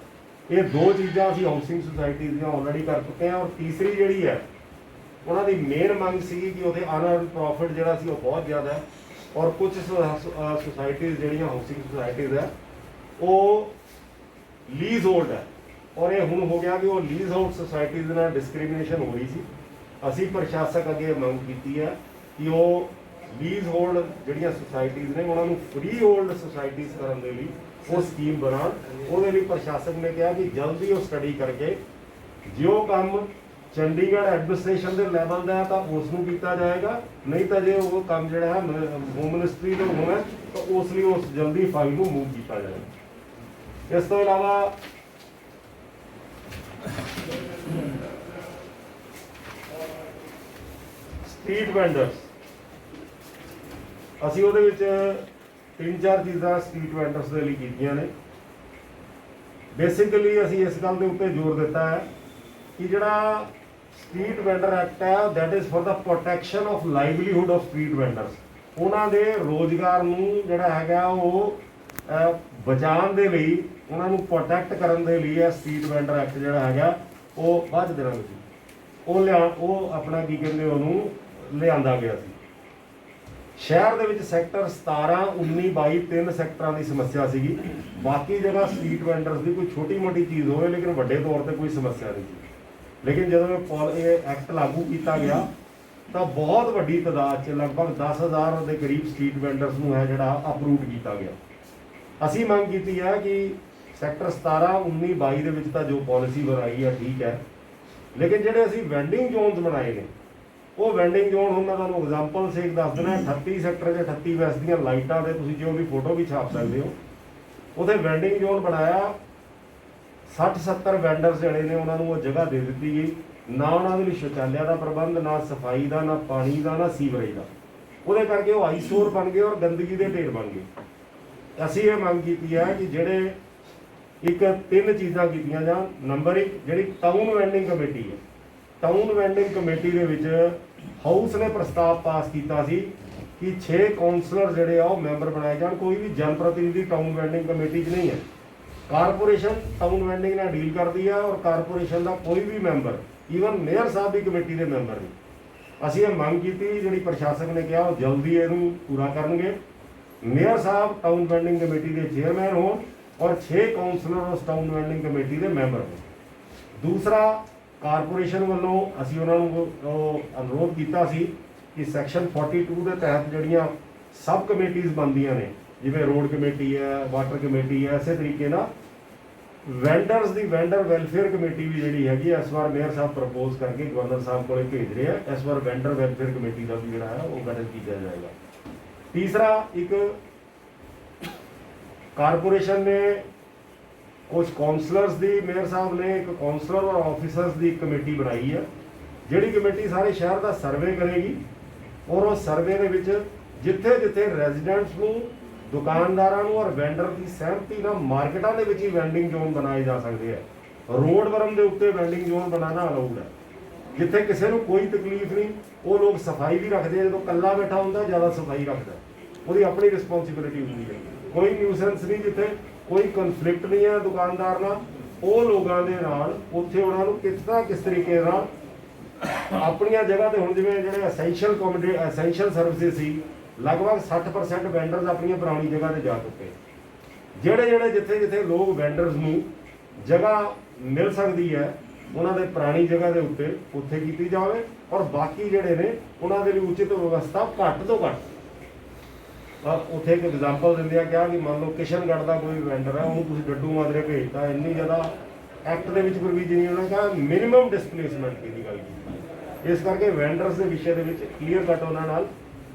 ਇਹ 2 ਚੀਜ਼ਾਂ ਅਸੀਂ ਹਾਊਸਿੰਗ ਸੁਸਾਇਟੀ ਦੀਆਂ ਆਲਰੇਡੀ ਕਰ ਚੁੱਕੇ ਹਾਂ। ਔਰ ਤੀਸਰੀ ਜਿਹੜੀ ਹੈ ਉਹਨਾਂ ਦੀ ਮੇਨ ਮੰਗ ਸੀ ਕਿ ਉਹਦੇ ਅਨਅਰਨਡ ਪ੍ਰੋਫਿਟ ਜਿਹੜਾ ਸੀ ਉਹ ਬਹੁਤ ਜ਼ਿਆਦਾ ਹੈ, ਔਰ ਕੁਝ ਸੁਸਾਇਟੀਜ਼ ਜਿਹੜੀਆਂ ਹਾਊਸਿੰਗ ਸੁਸਾਇਟੀਜ਼ ਹੈ ਉਹ ਲੀਜ਼ ਹੋਲਡ ਹੈ, ਔਰ ਇਹ ਹੁਣ ਹੋ ਗਿਆ ਕਿ ਉਹ ਲੀਜ਼ ਹੋਲਡ ਸੁਸਾਇਟੀਜ਼ ਨਾਲ ਡਿਸਕ੍ਰਿਮੀਨੇਸ਼ਨ ਹੋ ਰਹੀ ਸੀ। ਅਸੀਂ ਪ੍ਰਸ਼ਾਸਕ ਅੱਗੇ ਮੰਗ ਕੀਤੀ ਹੈ ਕਿ ਉਹ ਲੀਜ਼ ਹੋਲਡ ਜਿਹੜੀਆਂ ਸੁਸਾਇਟੀਜ਼ ਨੇ ਉਹਨਾਂ ਨੂੰ ਫ੍ਰੀ ਹੋਲਡ ਸੁਸਾਇਟੀਜ਼ ਕਰਨ ਦੇ ਲਈ ਉਹ ਸਕੀਮ ਬਣਾਉਣ। ਉਹਦੇ ਲਈ ਪ੍ਰਸ਼ਾਸਕ ਨੇ ਕਿਹਾ ਕਿ ਜਲਦੀ ਉਹ ਸਟੱਡੀ ਕਰਕੇ ਜੋ ਕੰਮ ਚੰਡੀਗੜ੍ਹ ਐਡਮਿਨਿਸਟ੍ਰੇਸ਼ਨ ਦੇ ਲੈਵਲ ਦਾ ਹੈ ਤਾਂ ਉਸ ਨੂੰ ਕੀਤਾ ਜਾਏਗਾ, ਨਹੀਂ ਤਾਂ ਜੇ ਉਹ ਕੰਮ ਜਿਹੜਾ ਹੈ ਹੋਮ ਮਿਨਿਸਟਰੀ ਤੋਂ ਹੋਣਾ ਤਾਂ ਉਸ ਲਈ ਉਸ ਜਲਦੀ ਫਾਈਲ ਨੂੰ ਮੂਵ ਕੀਤਾ ਜਾਏਗਾ। ਇਸ ਤੋਂ ਇਲਾਵਾ ਸਟਰੀਟ ਵੈਂਡਰਸ, ਅਸੀਂ ਉਹਦੇ ਵਿੱਚ 3-4 ਚੀਜ਼ਾਂ ਸਟਰੀਟ ਵੈਂਡਰਸ ਦੇ ਲਈ ਕੀਤੀਆਂ ਨੇ। ਬੇਸਿਕਲੀ ਅਸੀਂ ਇਸ ਗੱਲ ਦੇ ਉੱਤੇ ਜ਼ੋਰ ਦਿੱਤਾ ਹੈ ਕਿ ਜਿਹੜਾ ਸਟਰੀਟ ਵੈਂਡਰ ਐਕਟ ਹੈ that is for the protection of livelihood of street vendors. ਉਹਨਾਂ ਦੇ ਰੋਜ਼ਗਾਰ ਨੂੰ ਜਿਹੜਾ ਹੈਗਾ ਉਹ ਬਚਾਉਣ ਦੇ ਲਈ, ਉਹਨਾਂ ਨੂੰ ਪ੍ਰੋਟੈਕਟ ਕਰਨ ਦੇ ਲਈ ਇਹ ਸਟਰੀਟ ਵੈਂਡਰ ਐਕਟ ਜਿਹੜਾ ਹੈਗਾ ਉਹ ਬਾਅਦ ਦਿਨਾਂ ਵਿੱਚ ਉਹ ਆਪਣਾ ਕੀ ਕਹਿੰਦੇ ਉਹਨੂੰ ਲਿਆਂਦਾ ਗਿਆ ਸੀ। ਸ਼ਹਿਰ ਦੇ ਵਿੱਚ ਸੈਕਟਰ 17 19 22 3 ਸੈਕਟਰਾਂ ਦੀ ਸਮੱਸਿਆ ਸੀਗੀ। ਬਾਕੀ ਜਗ੍ਹਾ ਸਟਰੀਟ ਵੈਂਡਰਸ ਦੀ ਕੋਈ ਛੋਟੀ ਮੋਟੀ ਚੀਜ਼ ਹੋਵੇ ਲੇਕਿਨ ਵੱਡੇ ਤੌਰ ਤੇ ਕੋਈ ਸਮੱਸਿਆ ਨਹੀਂ ਸੀ। ਲੇਕਿਨ ਜਦੋਂ ਇਹ ਐਕਟ ਲਾਗੂ ਕੀਤਾ ਗਿਆ ਤਾਂ ਬਹੁਤ ਵੱਡੀ ਤਾਦਾਦ 'ਚ ਲਗਭਗ 10,000 ਦੇ ਕਰੀਬ ਸਟਰੀਟ ਵੈਂਡਰਸ ਨੂੰ ਹੈ ਜਿਹੜਾ ਅਪਰੂਵਡ ਕੀਤਾ ਗਿਆ। ਅਸੀਂ ਮੰਗ ਕੀਤੀ ਹੈ ਕਿ ਸੈਕਟਰ 17 19 22 ਦੇ ਵਿੱਚ ਤਾਂ ਜੋ ਪਾਲਿਸੀ ਬਣਾਈ ਹੈ ਠੀਕ ਹੈ, ਲੇਕਿਨ ਜਿਹੜੇ ਅਸੀਂ ਵੈਂਡਿੰਗ ਜ਼ੋਨਸ ਬਣਾਏ ਨੇ ਉਹ ਵੈਂਡਿੰਗ ਜ਼ੋਨ ਹੁਣ ਮੈਂ ਤੁਹਾਨੂੰ ਐਗਜ਼ਾਮਪਲ ਸੇਕ ਦੱਸ ਦਿੰਦਾ। 38 ਸੈਕਟਰ 'ਚ 38 ਵੈਸਟ ਦੀਆਂ ਲਾਈਟਾਂ ਦੇ ਤੁਸੀਂ ਜੋ ਵੀ ਫੋਟੋ ਵੀ ਛਾਪ ਸਕਦੇ ਹੋ। ਉੱਥੇ ਵੈਂਡਿੰਗ ਜ਼ੋਨ ਬਣਾਇਆ, 60-70 ਵੈਂਡਰਸ ਜਿਹੜੇ ਨੇ ਉਹਨਾਂ ਨੂੰ ਉਹ ਜਗ੍ਹਾ ਦੇ ਦਿੱਤੀ ਗਈ। ਨਾ ਉਹਨਾਂ ਦੇ ਲਈ ਸ਼ੌਚਾਲਿਆ ਦਾ ਪ੍ਰਬੰਧ, ਨਾ ਸਫਾਈ ਦਾ, ਨਾ ਪਾਣੀ ਦਾ, ਨਾ ਸੀਵਰੇਜ ਦਾ। ਉਹਦੇ ਕਰਕੇ ਉਹ ਆਈਸੋਰ ਬਣ ਗਏ ਔਰ ਗੰਦਗੀ ਦੇ ਢੇਰ ਬਣ ਗਏ। ਅਸੀਂ ਇਹ ਮੰਗ ਕੀਤੀ ਹੈ ਕਿ ਜਿਹੜੇ 3 ਚੀਜ਼ਾਂ ਕੀਤੀਆਂ ਜਾਣ। ਨੰਬਰ 1 ਜਿਹੜੀ ਟਾਊਨ ਵੈਂਡਿੰਗ ਕਮੇਟੀ ਹੈ, ਟਾਊਨ ਵੈਂਡਿੰਗ ਕਮੇਟੀ ਦੇ ਵਿੱਚ ਹਾਊਸ ਨੇ ਪ੍ਰਸਤਾਵ ਪਾਸ ਕੀਤਾ ਸੀ ਕਿ 6 ਕਾਉਂਸਲਰ ਜਿਹੜੇ ਆ ਉਹ ਮੈਂਬਰ ਬਣਾਏ ਜਾਣ। ਕੋਈ ਵੀ ਜਨ ਪ੍ਰਤੀਨਿਧੀ ਟਾਊਨ ਵੈਂਡਿੰਗ ਕਮੇਟੀ 'ਚ ਨਹੀਂ ਹੈ। कारपोरेशन टाउन वेंडिंग ਨਾਲ ਡੀਲ ਕਰਦੀ ਹੈ ਔਰ ਕਾਰਪੋਰੇਸ਼ਨ ਦਾ ਕੋਈ ਵੀ ਮੈਂਬਰ ਈਵਨ ਮੇਅਰ ਸਾਹਿਬ ਵੀ ਕਮੇਟੀ ਦੇ ਮੈਂਬਰ ਨੇ। ਅਸੀਂ ਇਹ ਮੰਗ ਕੀਤੀ, ਜਿਹੜੀ ਪ੍ਰਸ਼ਾਸਕ ਨੇ ਕਿਹਾ ਉਹ ਜਲਦੀ ਇਹਨੂੰ ਪੂਰਾ ਕਰਨਗੇ। ਮੇਅਰ ਸਾਹਿਬ टाउन वेंडिंग कमेटी ਦੇ ਚੇਅਰਮੈਨ ਹੋਣ ਔਰ 6 ਕਾਉਂਸਲਰ ਉਸ टाउन वेंडिंग कमेटी ਦੇ ਮੈਂਬਰ ਹੋਣ। ਦੂਸਰਾ, ਕਾਰਪੋਰੇਸ਼ਨ ਵੱਲੋਂ ਅਸੀਂ ਉਹਨਾਂ ਨੂੰ ਅਨੁਰੋਧ ਕੀਤਾ ਸੀ ਕਿ ਸੈਕਸ਼ਨ 42 ਦੇ ਤਹਿਤ ਜਿਹੜੀਆਂ ਸਬ ਕਮੇਟੀਜ਼ ਬਣਦੀਆਂ ਨੇ, ਜਿਵੇਂ ਰੋਡ ਕਮੇਟੀ ਹੈ, ਵਾਟਰ ਕਮੇਟੀ ਹੈ, ਇਸੇ ਤਰੀਕੇ ਨਾਲ ਵੈਂਡਰਸ ਦੀ ਵੈਂਡਰ ਵੈਲਫੇਅਰ ਕਮੇਟੀ ਵੀ ਜਿਹੜੀ ਹੈਗੀ ਇਸ ਵਾਰ ਮੇਅਰ ਸਾਹਿਬ ਪ੍ਰਪੋਜ਼ ਕਰਕੇ ਗਵਰਨਰ ਸਾਹਿਬ ਕੋਲੇ ਭੇਜ ਰਹੇ ਆ। ਇਸ ਵਾਰ ਵੈਂਡਰ ਵੈਲਫੇਅਰ ਕਮੇਟੀ ਦਾ ਵੀ ਜਿਹੜਾ ਹੈ ਉਹ ਗਠਨ ਕੀਤਾ ਜਾਏਗਾ। ਤੀਸਰਾ, ਇੱਕ ਕਾਰਪੋਰੇਸ਼ਨ ਨੇ ਕੁਝ ਕਾਉਂਸਲਰਸ ਦੀ, ਮੇਅਰ ਸਾਹਿਬ ਨੇ ਇੱਕ ਕਾਉਂਸਲਰ ਔਰ ਆਫਿਸਰਸ ਦੀ ਕਮੇਟੀ ਬਣਾਈ ਹੈ, ਜਿਹੜੀ ਕਮੇਟੀ ਸਾਰੇ ਸ਼ਹਿਰ ਦਾ ਸਰਵੇ ਕਰੇਗੀ ਔਰ ਉਸ ਸਰਵੇ ਦੇ ਵਿੱਚ ਜਿੱਥੇ ਜਿੱਥੇ ਰੈਜ਼ੀਡੈਂਟਸ ਨੂੰ, ਦੁਕਾਨਦਾਰਾਂ ਨੂੰ ਔਰ ਵੈਂਡਰ ਦੀ ਸਹਿਮਤੀ ਨਾਲ ਮਾਰਕੀਟਾਂ ਦੇ ਵਿੱਚ ਹੀ ਵੈਂਡਿੰਗ ਜ਼ੋਨ ਬਣਾਏ ਜਾ ਸਕਦੇ ਆ। ਰੋਡ ਵਰਮ ਦੇ ਉੱਤੇ ਵੈਂਡਿੰਗ ਜ਼ੋਨ ਬਣਾਉਣਾ ਅਲਾਉਡ ਹੈ। ਜਿੱਥੇ ਕਿਸੇ ਨੂੰ ਕੋਈ ਤਕਲੀਫ ਨਹੀਂ, ਉਹ ਲੋਕ ਸਫਾਈ ਵੀ ਰੱਖਦੇ ਆ। ਜਦੋਂ ਇਕੱਲਾ ਬੈਠਾ ਹੁੰਦਾ ਜ਼ਿਆਦਾ ਸਫਾਈ ਰੱਖਦਾ, ਉਹਦੀ ਆਪਣੀ ਰਿਸਪੌਂਸਿਬਿਲਿਟੀ ਹੁੰਦੀ ਹੈ। ਕੋਈ ਨਿਊਸੈਂਸ ਨਹੀਂ, ਜਿੱਥੇ ਕੋਈ ਕਨਫਲਿਕਟ ਨਹੀਂ ਹੈ ਦੁਕਾਨਦਾਰ ਨਾਲ, ਉਹ ਲੋਕਾਂ ਦੇ ਨਾਲ ਉੱਥੇ ਉਹਨਾਂ ਨੂੰ ਕਿਸ ਤਰੀਕੇ ਨਾਲ ਆਪਣੀਆਂ ਜਗ੍ਹਾ ਤੇ, ਹੁਣ ਜਿਵੇਂ ਜਿਹੜੇ ਐਸੈਂਸ਼ੀਅਲ ਸਰਵਿਸਿਜ਼ ਸੀ, ਲਗਭਗ 60% ਵੈਂਡਰਸ ਆਪਣੀਆਂ ਪੁਰਾਣੀ ਜਗ੍ਹਾ ਤੇ ਜਾ ਚੁੱਕੇ। ਜਿਹੜੇ ਜਿੱਥੇ ਲੋਕ ਵੈਂਡਰਸ ਨੂੰ ਜਗ੍ਹਾ ਮਿਲ ਸਕਦੀ ਹੈ ਉਹਨਾਂ ਦੇ ਪੁਰਾਣੀ ਜਗ੍ਹਾ ਦੇ ਉੱਥੇ ਕੀਤੀ ਜਾਵੇ ਔਰ ਬਾਕੀ ਜਿਹੜੇ ਨੇ ਉਹਨਾਂ ਦੇ ਲਈ ਉਚਿਤ ਵਿਵਸਥਾ ਘੱਟ ਤੋਂ ਘੱਟ। ਉੱਥੇ ਇੱਕ ਐਗਜ਼ਾਮਪਲ ਦਿੰਦੇ ਆ ਕਿਹਾ ਕਿ ਮੰਨ ਲਓ ਕਿਸ਼ਨਗੜ੍ਹ ਦਾ ਕੋਈ ਵੈਂਡਰ ਹੈ, ਉਹਨੂੰ ਤੁਸੀਂ ਡੱਡੂ ਮਾਦਰੇ ਭੇਜਤਾ, ਇੰਨੀ ਜ਼ਿਆਦਾ ਐਕਟ ਦੇ ਵਿੱਚ ਪ੍ਰੋਵੀਜ਼ਨ ਨਹੀਂ, ਉਹਨਾਂ ਕਿਹਾ ਮਿਨੀਮਮ ਡਿਸਪਲੇਸਮੈਂਟ ਦੀ ਗੱਲ ਕੀਤੀ। ਇਸ ਕਰਕੇ ਵੈਂਡਰਸ ਦੇ ਵਿਸ਼ੇ ਦੇ ਵਿੱਚ ਕਲੀਅਰ ਕੱਟ ਉਹਨਾਂ ਨਾਲ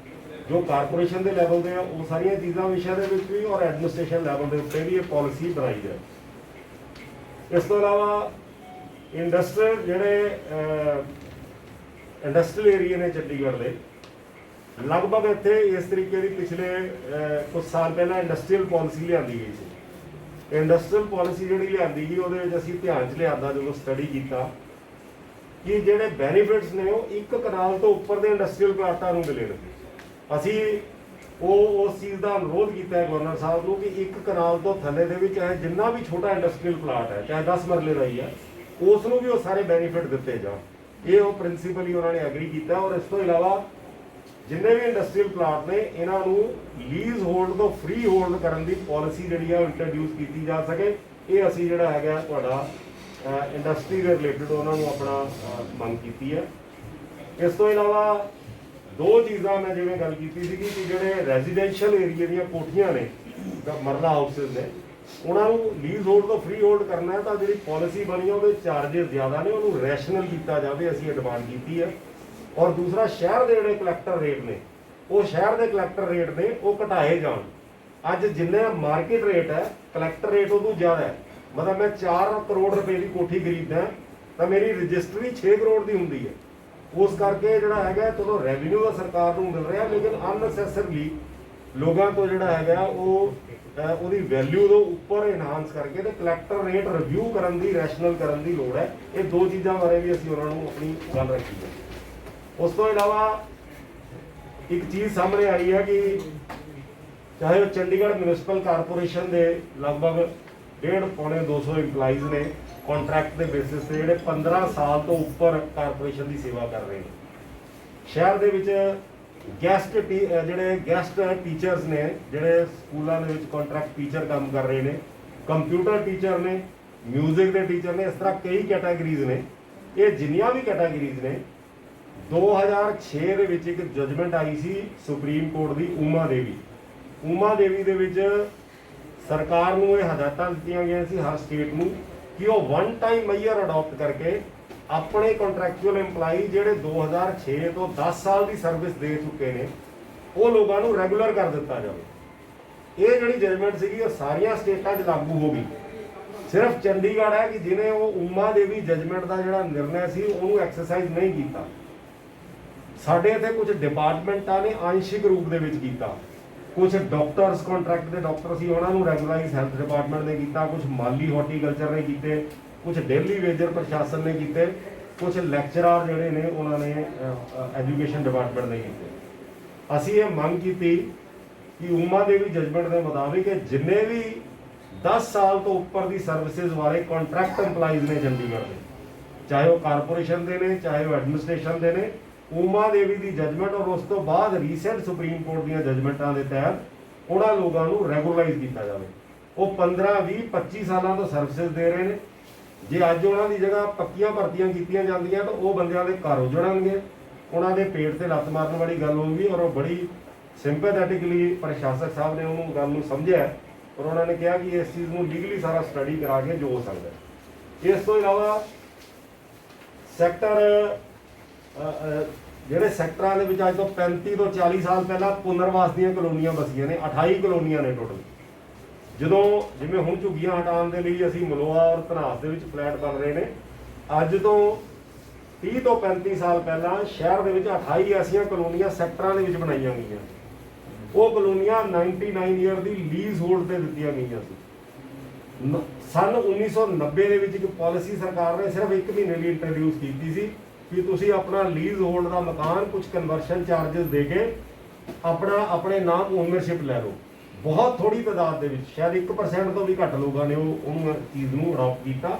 ਜੋ ਕਾਰਪੋਰੇਸ਼ਨ ਦੇ ਲੈਵਲ ਦੇ ਆ ਉਹ ਸਾਰੀਆਂ ਚੀਜ਼ਾਂ ਵਿਸ਼ਿਆਂ ਦੇ ਵਿੱਚ ਵੀ ਔਰ ਐਡਮਿਨਿਸਟ੍ਰੇਸ਼ਨ ਲੈਵਲ ਦੇ ਉੱਤੇ ਵੀ ਇਹ ਪਾਲਿਸੀ ਬਣਾਈ ਜਾਏ। ਇਸ ਤੋਂ ਇਲਾਵਾ ਇੰਡਸਟਰੀਅਲ ਏਰੀਆ ਨੇ ਚੰਡੀਗੜ੍ਹ ਦੇ, ਲਗਭਗ ਇੱਥੇ ਇਸ ਤਰੀਕੇ ਦੀ ਪਿਛਲੇ ਕੁਝ ਸਾਲ ਪਹਿਲਾਂ ਇੰਡਸਟਰੀਅਲ ਪਾਲਿਸੀ ਲਿਆਂਦੀ ਗਈ ਸੀ। ਇੰਡਸਟਰੀਅਲ ਪਾਲਿਸੀ ਜਿਹੜੀ ਲਿਆਂਦੀ ਗਈ ਉਹਦੇ ਵਿੱਚ ਅਸੀਂ ਧਿਆਨ 'ਚ ਲਿਆਂਦਾ ਜਦੋਂ ਸਟੱਡੀ ਕੀਤਾ ਕਿ ਜਿਹੜੇ ਬੈਨੀਫਿਟਸ ਨੇ ਉਹ ਇੱਕ ਕਨਾਲ ਤੋਂ ਉੱਪਰ ਦੇ ਇੰਡਸਟਰੀਅਲ ਪਲਾਟਾਂ ਨੂੰ ਮਿਲੇ ਨੇ। ਅਸੀਂ ਉਸ ਚੀਜ਼ ਦਾ ਅਨੁਰੋਧ ਕੀਤਾ ਹੈ ਗਵਰਨਰ ਸਾਹਿਬ ਨੂੰ ਕਿ ਇੱਕ ਕਨਾਲ ਤੋਂ ਥੱਲੇ ਦੇ ਵਿੱਚ ਚਾਹੇ ਜਿੰਨਾ ਵੀ ਛੋਟਾ ਇੰਡਸਟਰੀਅਲ ਪਲਾਟ ਹੈ, ਚਾਹੇ 10 ਮਰਲੇ ਦਾ ਹੀ ਹੈ, ਉਸ ਨੂੰ ਵੀ ਉਹ ਸਾਰੇ ਬੈਨੀਫਿਟ ਦਿੱਤੇ ਜਾਣ। ਇਹ ਉਹ ਪ੍ਰਿੰਸੀਪਲੀ ਉਹਨਾਂ ਨੇ ਐਗਰੀ ਕੀਤਾ। ਔਰ ਇਸ ਤੋਂ ਇਲਾਵਾ ਜਿੰਨੇ ਵੀ ਇੰਡਸਟਰੀਅਲ ਪਲਾਟ ਨੇ ਇਹਨਾਂ ਨੂੰ ਲੀਜ਼ ਹੋਲਡ ਤੋਂ ਫ੍ਰੀ ਹੋਲਡ ਕਰਨ ਦੀ ਪਾਲਿਸੀ ਜਿਹੜੀ ਹੈ ਇੰਟਰੋਡਿਊਸ ਕੀਤੀ ਜਾ ਸਕੇ। ਇਹ ਅਸੀਂ ਜਿਹੜਾ ਹੈਗਾ ਤੁਹਾਡਾ ਇੰਡਸਟਰੀ ਦੇ ਰਿਲੇਟਡ ਉਹਨਾਂ ਨੂੰ ਆਪਣਾ ਮੰਗ ਕੀਤੀ ਹੈ। ਇਸ ਤੋਂ ਇਲਾਵਾ ਦੋ ਚੀਜ਼ਾਂ ਮੈਂ ਜਿਵੇਂ ਗੱਲ ਕੀਤੀ ਸੀ ਕਿ ਜਿਹੜੇ ਰੈਜ਼ੀਡੈਂਸ਼ੀਅਲ ਏਰੀਆ ਦੀਆਂ ਕੋਠੀਆਂ ਨੇ, ਮਰਲਾ ਹਾਊਸਿਸ ਨੇ, ਉਹਨਾਂ ਨੂੰ ਲੀਜ਼ ਹੋਲਡ ਤੋਂ ਫ੍ਰੀ ਹੋਲਡ ਕਰਨਾ ਹੈ ਤਾਂ ਜਿਹੜੀ ਪਾਲਿਸੀ ਬਣੀ ਹੈ ਉਹਦੇ ਚਾਰजेस ਜ਼ਿਆਦਾ ਨੇ, ਉਹਨੂੰ ਰੈਸ਼ਨਲ ਕੀਤਾ ਜਾਵੇ, ਅਸੀਂ ਇਹ ਡਿਮਾਂਡ ਕੀਤੀ ਹੈ। ਔਰ ਦੂਸਰਾ, ਸ਼ਹਿਰ ਦੇ ਜਿਹੜੇ ਕਲੈਕਟਰ ਰੇਟ ਨੇ, ਉਹ ਸ਼ਹਿਰ ਦੇ ਕਲੈਕਟਰ ਰੇਟ ਨੇ ਉਹ ਘਟਾਏ ਜਾਣ। ਅੱਜ ਜਿੰਨੇ ਮਾਰਕੀਟ ਰੇਟ ਹੈ, ਕਲੈਕਟਰ ਰੇਟ ਉਦੋਂ ਜ਼ਿਆਦਾ ਹੈ। ਮਤਲਬ ਮੈਂ 4 ਕਰੋੜ ਰੁਪਏ ਦੀ ਕੋਠੀ ਖਰੀਦਦਾ ਤਾਂ ਮੇਰੀ ਰਜਿਸਟਰੀ 6 ਕਰੋੜ ਦੀ ਹੁੰਦੀ ਹੈ। ਉਸ ਕਰਕੇ ਜਿਹੜਾ ਹੈਗਾ ਚਲੋ ਰੈਵਨਿਊ ਦਾ ਸਰਕਾਰ ਨੂੰ ਮਿਲ ਰਿਹਾ, ਲੇਕਿਨ ਅਨਨੈਸੈਸਰਲੀ ਲੋਕਾਂ ਤੋਂ ਜਿਹੜਾ ਹੈਗਾ ਉਹ ਉਹਦੀ ਵੈਲਿਊ ਤੋਂ ਉੱਪਰ ਇਨਹਾਂਸ ਕਰਕੇ ਤੇ ਕਲੈਕਟਰ ਰੇਟ ਰਿਵਿਊ ਕਰਨ ਦੀ, ਰੈਸ਼ਨਲ ਕਰਨ ਦੀ ਲੋੜ ਹੈ। ਇਹ ਦੋ ਚੀਜ਼ਾਂ ਬਾਰੇ ਵੀ ਅਸੀਂ ਉਹਨਾਂ ਨੂੰ ਆਪਣੀ ਗੱਲ ਰੱਖੀ ਹੈ। ਉਸ ਤੋਂ ਇਲਾਵਾ ਇੱਕ ਚੀਜ਼ ਸਾਹਮਣੇ ਆਈ ਹੈ ਕਿ ਚਾਹੇ ਉਹ ਚੰਡੀਗੜ੍ਹ ਮਿਊਨਿਸਪਲ ਕਾਰਪੋਰੇਸ਼ਨ ਦੇ ਲਗਭਗ 150-200 ਇੰਪਲਾਈਜ਼ ਨੇ ਕੰਟਰੈਕਟ ਦੇ ਬੇਸਿਸ ਤੇ, ਜਿਹੜੇ 15 ਸਾਲ ਤੋਂ ਉੱਪਰ ਕਾਰਪੋਰੇਸ਼ਨ ਦੀ ਸੇਵਾ ਕਰ ਰਹੇ ਨੇ। ਸ਼ਹਿਰ ਦੇ ਵਿੱਚ ਗੈਸਟ ਟੀਚਰਸ ਨੇ, ਜਿਹੜੇ ਸਕੂਲਾਂ ਦੇ ਵਿੱਚ ਕੰਟਰੈਕਟ ਟੀਚਰ ਕੰਮ ਕਰ ਰਹੇ ਨੇ, ਕੰਪਿਊਟਰ ਟੀਚਰ ਨੇ, ਮਿਊਜ਼ਿਕ ਦੇ ਟੀਚਰ ਨੇ, ਇਸ ਤਰ੍ਹਾਂ ਕਈ ਕੈਟਾਗਰੀਜ਼ ਨੇ। ਇਹ ਜਿੰਨੀਆਂ ਵੀ ਕੈਟਾਗਰੀਜ਼ ਨੇ, 2006 ਦੇ ਵਿੱਚ ਇੱਕ ਜਜਮੈਂਟ ਆਈ ਸੀ ਸੁਪਰੀਮ ਕੋਰਟ ਦੀ ਊਮਾ ਦੇਵੀ ਦੇ ਵਿੱਚ ਸਰਕਾਰ ਨੂੰ ਇਹ ਹਦਾਇਤਾਂ ਦਿੱਤੀਆਂ ਗਈਆਂ ਸੀ ਹਰ ਸਟੇਟ ਨੂੰ ਕਿ ਉਹ ਵਨ ਟਾਈਮ ਮੈਜਰ ਅਡਾਪਟ ਕਰਕੇ ਆਪਣੇ ਕੰਟਰੈਕਚੁਅਲ EMPLOYEE ਜਿਹੜੇ 2006 ਤੋਂ 10 ਸਾਲ ਦੀ ਸਰਵਿਸ ਦੇ ਚੁੱਕੇ ਨੇ, ਉਹ ਲੋਕਾਂ ਨੂੰ ਰੈਗੂਲਰ ਕਰ ਦਿੱਤਾ ਜਾਵੇ। ਇਹ ਜਿਹੜੀ ਜਜਮੈਂਟ ਸੀਗੀ ਉਹ ਸਾਰੀਆਂ ਸਟੇਟਾਂ 'ਚ ਲਾਗੂ ਹੋ ਗਈ। ਸਿਰਫ ਚੰਡੀਗੜ੍ਹ ਹੈ ਕਿ ਜਿਹਨੇ ਉਹ ਊਮਾ ਦੇਵੀ ਜਜਮੈਂਟ ਦਾ ਜਿਹੜਾ ਨਿਰਣੈ ਸੀ ਉਹਨੂੰ ਐਕਸਰਸਾਈਜ਼ ਨਹੀਂ ਕੀਤਾ। ਸਾਡੇ ਇੱਥੇ ਕੁਝ ਡਿਪਾਰਟਮੈਂਟਾਂ ਨੇ ਅੰਸ਼ਿਕ ਰੂਪ ਦੇ ਵਿੱਚ ਕੀਤਾ। ਕੁਝ ਡਾਕਟਰਸ, ਕੰਟਰੈਕਟ ਦੇ ਡਾਕਟਰ ਸੀ, ਉਹਨਾਂ ਨੂੰ ਰੈਗੂਲਾਈਜ਼ ਹੈਲਥ ਡਿਪਾਰਟਮੈਂਟ ਨੇ ਕੀਤਾ, ਕੁਝ ਮਾਲੀ ਹਾਰਟੀਕਲਚਰ ਨੇ ਕੀਤੇ, ਕੁਝ ਡੇਲੀ ਵੇਜਰ ਪ੍ਰਸ਼ਾਸਨ ਨੇ ਕੀਤੇ, ਕੁਝ ਲੈਕਚਰਾਰ ਜਿਹੜੇ ਨੇ ਉਹਨਾਂ ਨੇ ਐਜੂਕੇਸ਼ਨ ਡਿਪਾਰਟਮੈਂਟ ਨੇ ਕੀਤੇ। ਅਸੀਂ ਇਹ ਮੰਗ ਕੀਤੀ ਕਿ ਊਮਾ ਦੇਵੀ ਜਜਮੈਂਟ ਦੇ ਮੁਤਾਬਿਕ ਜਿੰਨੇ ਵੀ 10 ਸਾਲ ਤੋਂ ਉੱਪਰ ਦੀ ਸਰਵਿਸਿਜ਼ ਵਾਲੇ ਕੰਟਰੈਕਟ EMPLOYEES ਨੇ ਚੰਡੀਗੜ੍ਹ ਦੇ, ਚਾਹੇ ਉਹ ਕਾਰਪੋਰੇਸ਼ਨ ਦੇ ਨੇ ਚਾਹੇ ਉਹ ਐਡਮਿਨਿਸਟ੍ਰੇਸ਼ਨ ਦੇ ਨੇ। ਉਮਾ ਦੇਵੀ ਦੀ ਜਜਮੈਂਟ ਔਰ ਉਸ ਤੋਂ ਬਾਅਦ ਰੀਸੈਂਟ ਸੁਪਰੀਮ ਕੋਰਟ ਦੀਆਂ ਜਜਮੈਂਟਾਂ ਦੇ ਤਹਿਤ ਉਹਨਾਂ ਲੋਕਾਂ ਨੂੰ ਰੈਗੂਲਰਾਈਜ਼ ਕੀਤਾ ਜਾਵੇ। ਉਹ 15 20 25 ਸਾਲਾਂ ਤੋਂ ਸਰਵਿਸਿਜ਼ ਦੇ ਰਹੇ ਨੇ। ਜੇ ਅੱਜ ਉਹਨਾਂ ਦੀ ਜਗ੍ਹਾ ਪੱਕੀਆਂ ਭਰਤੀਆਂ ਕੀਤੀਆਂ ਜਾਂਦੀਆਂ ਤਾਂ ਉਹ ਬੰਦਿਆਂ ਦੇ ਘਰ ਉਜੜਨਗੇ, ਉਹਨਾਂ ਦੇ ਪੇਟ ਤੇ ਲੱਤ ਮਾਰਨ ਵਾਲੀ ਗੱਲ ਹੋਊਗੀ। ਔਰ ਉਹ ਬੜੀ ਸਿੰਪੈਥੈਟਿਕਲੀ ਪ੍ਰਸ਼ਾਸਕ ਸਾਹਿਬ ਨੇ ਉਹਨੂੰ ਗੱਲ ਨੂੰ ਸਮਝਿਆ ਔਰ ਉਹਨਾਂ ਨੇ ਕਿਹਾ ਕਿ ਇਸ ਚੀਜ਼ ਨੂੰ ਲੀਗਲੀ ਸਾਰਾ ਸਟੱਡੀ ਕਰਾ ਕੇ ਜੋ ਹੋ ਸਕਦਾ। ਇਸ ਤੋਂ ਇਲਾਵਾ ਸੈਕਟਰ ਜਿਹੜੇ ਸੈਕਟਰਾਂ ਦੇ ਵਿੱਚ ਅੱਜ ਤੋਂ 35 ਤੋਂ 40 ਸਾਲ ਪਹਿਲਾਂ ਪੁਨਰਵਾਸ ਦੀਆਂ ਕਲੋਨੀਆਂ ਬਸੀਆਂ ਨੇ, 28 ਕਲੋਨੀਆਂ ਨੇ ਟੋਟਲ। ਜਦੋਂ ਜਿਵੇਂ ਹੁਣ ਝੁੱਗੀਆਂ ਹਟਾਉਣ ਦੇ ਲਈ ਅਸੀਂ ਮਲੋਆ ਔਰ ਧਨਾਸ ਦੇ ਵਿੱਚ ਫਲੈਟ ਬਣ ਰਹੇ ਨੇ, ਅੱਜ ਤੋਂ 30 ਤੋਂ 35 ਸਾਲ ਪਹਿਲਾਂ ਸ਼ਹਿਰ ਦੇ ਵਿੱਚ 28 ਐਸੀਆਂ ਕਲੋਨੀਆਂ ਸੈਕਟਰਾਂ ਦੇ ਵਿੱਚ ਬਣਾਈਆਂ ਗਈਆਂ। ਉਹ ਕਲੋਨੀਆਂ 99 ਈਅਰ ਦੀ ਲੀਜ਼ ਹੋਲਡ ਤੇ ਦਿੱਤੀਆਂ ਗਈਆਂ ਸੀ। ਸਨ 1990 ਦੇ ਵਿੱਚ ਇੱਕ ਪਾਲਿਸੀ ਸਰਕਾਰ ਨੇ ਸਿਰਫ 1 ਮਹੀਨੇ ਲਈ ਇੰਟਰੋਡਿਊਸ ਕੀਤੀ ਸੀ ਕਿ ਤੁਸੀਂ ਆਪਣਾ ਲੀਜ਼ ਹੋਲਡ ਦਾ ਮਕਾਨ ਕੁਝ ਕਨਵਰਸ਼ਨ ਚਾਰजेस ਦੇ ਕੇ ਆਪਣੇ ਨਾਮ ਓਨਰਸ਼ਿਪ ਲੈ ਲਓ। ਬਹੁਤ ਥੋੜੀ ਤਾਦਾਦ ਦੇ ਵਿੱਚ, ਸ਼ਾਇਦ 1% ਤੋਂ ਵੀ ਘੱਟ ਲੋਕਾਂ ਨੇ ਉਹਨੂੰ ਚੀਜ਼ ਨੂੰ ਅਡਾਪਟ ਕੀਤਾ।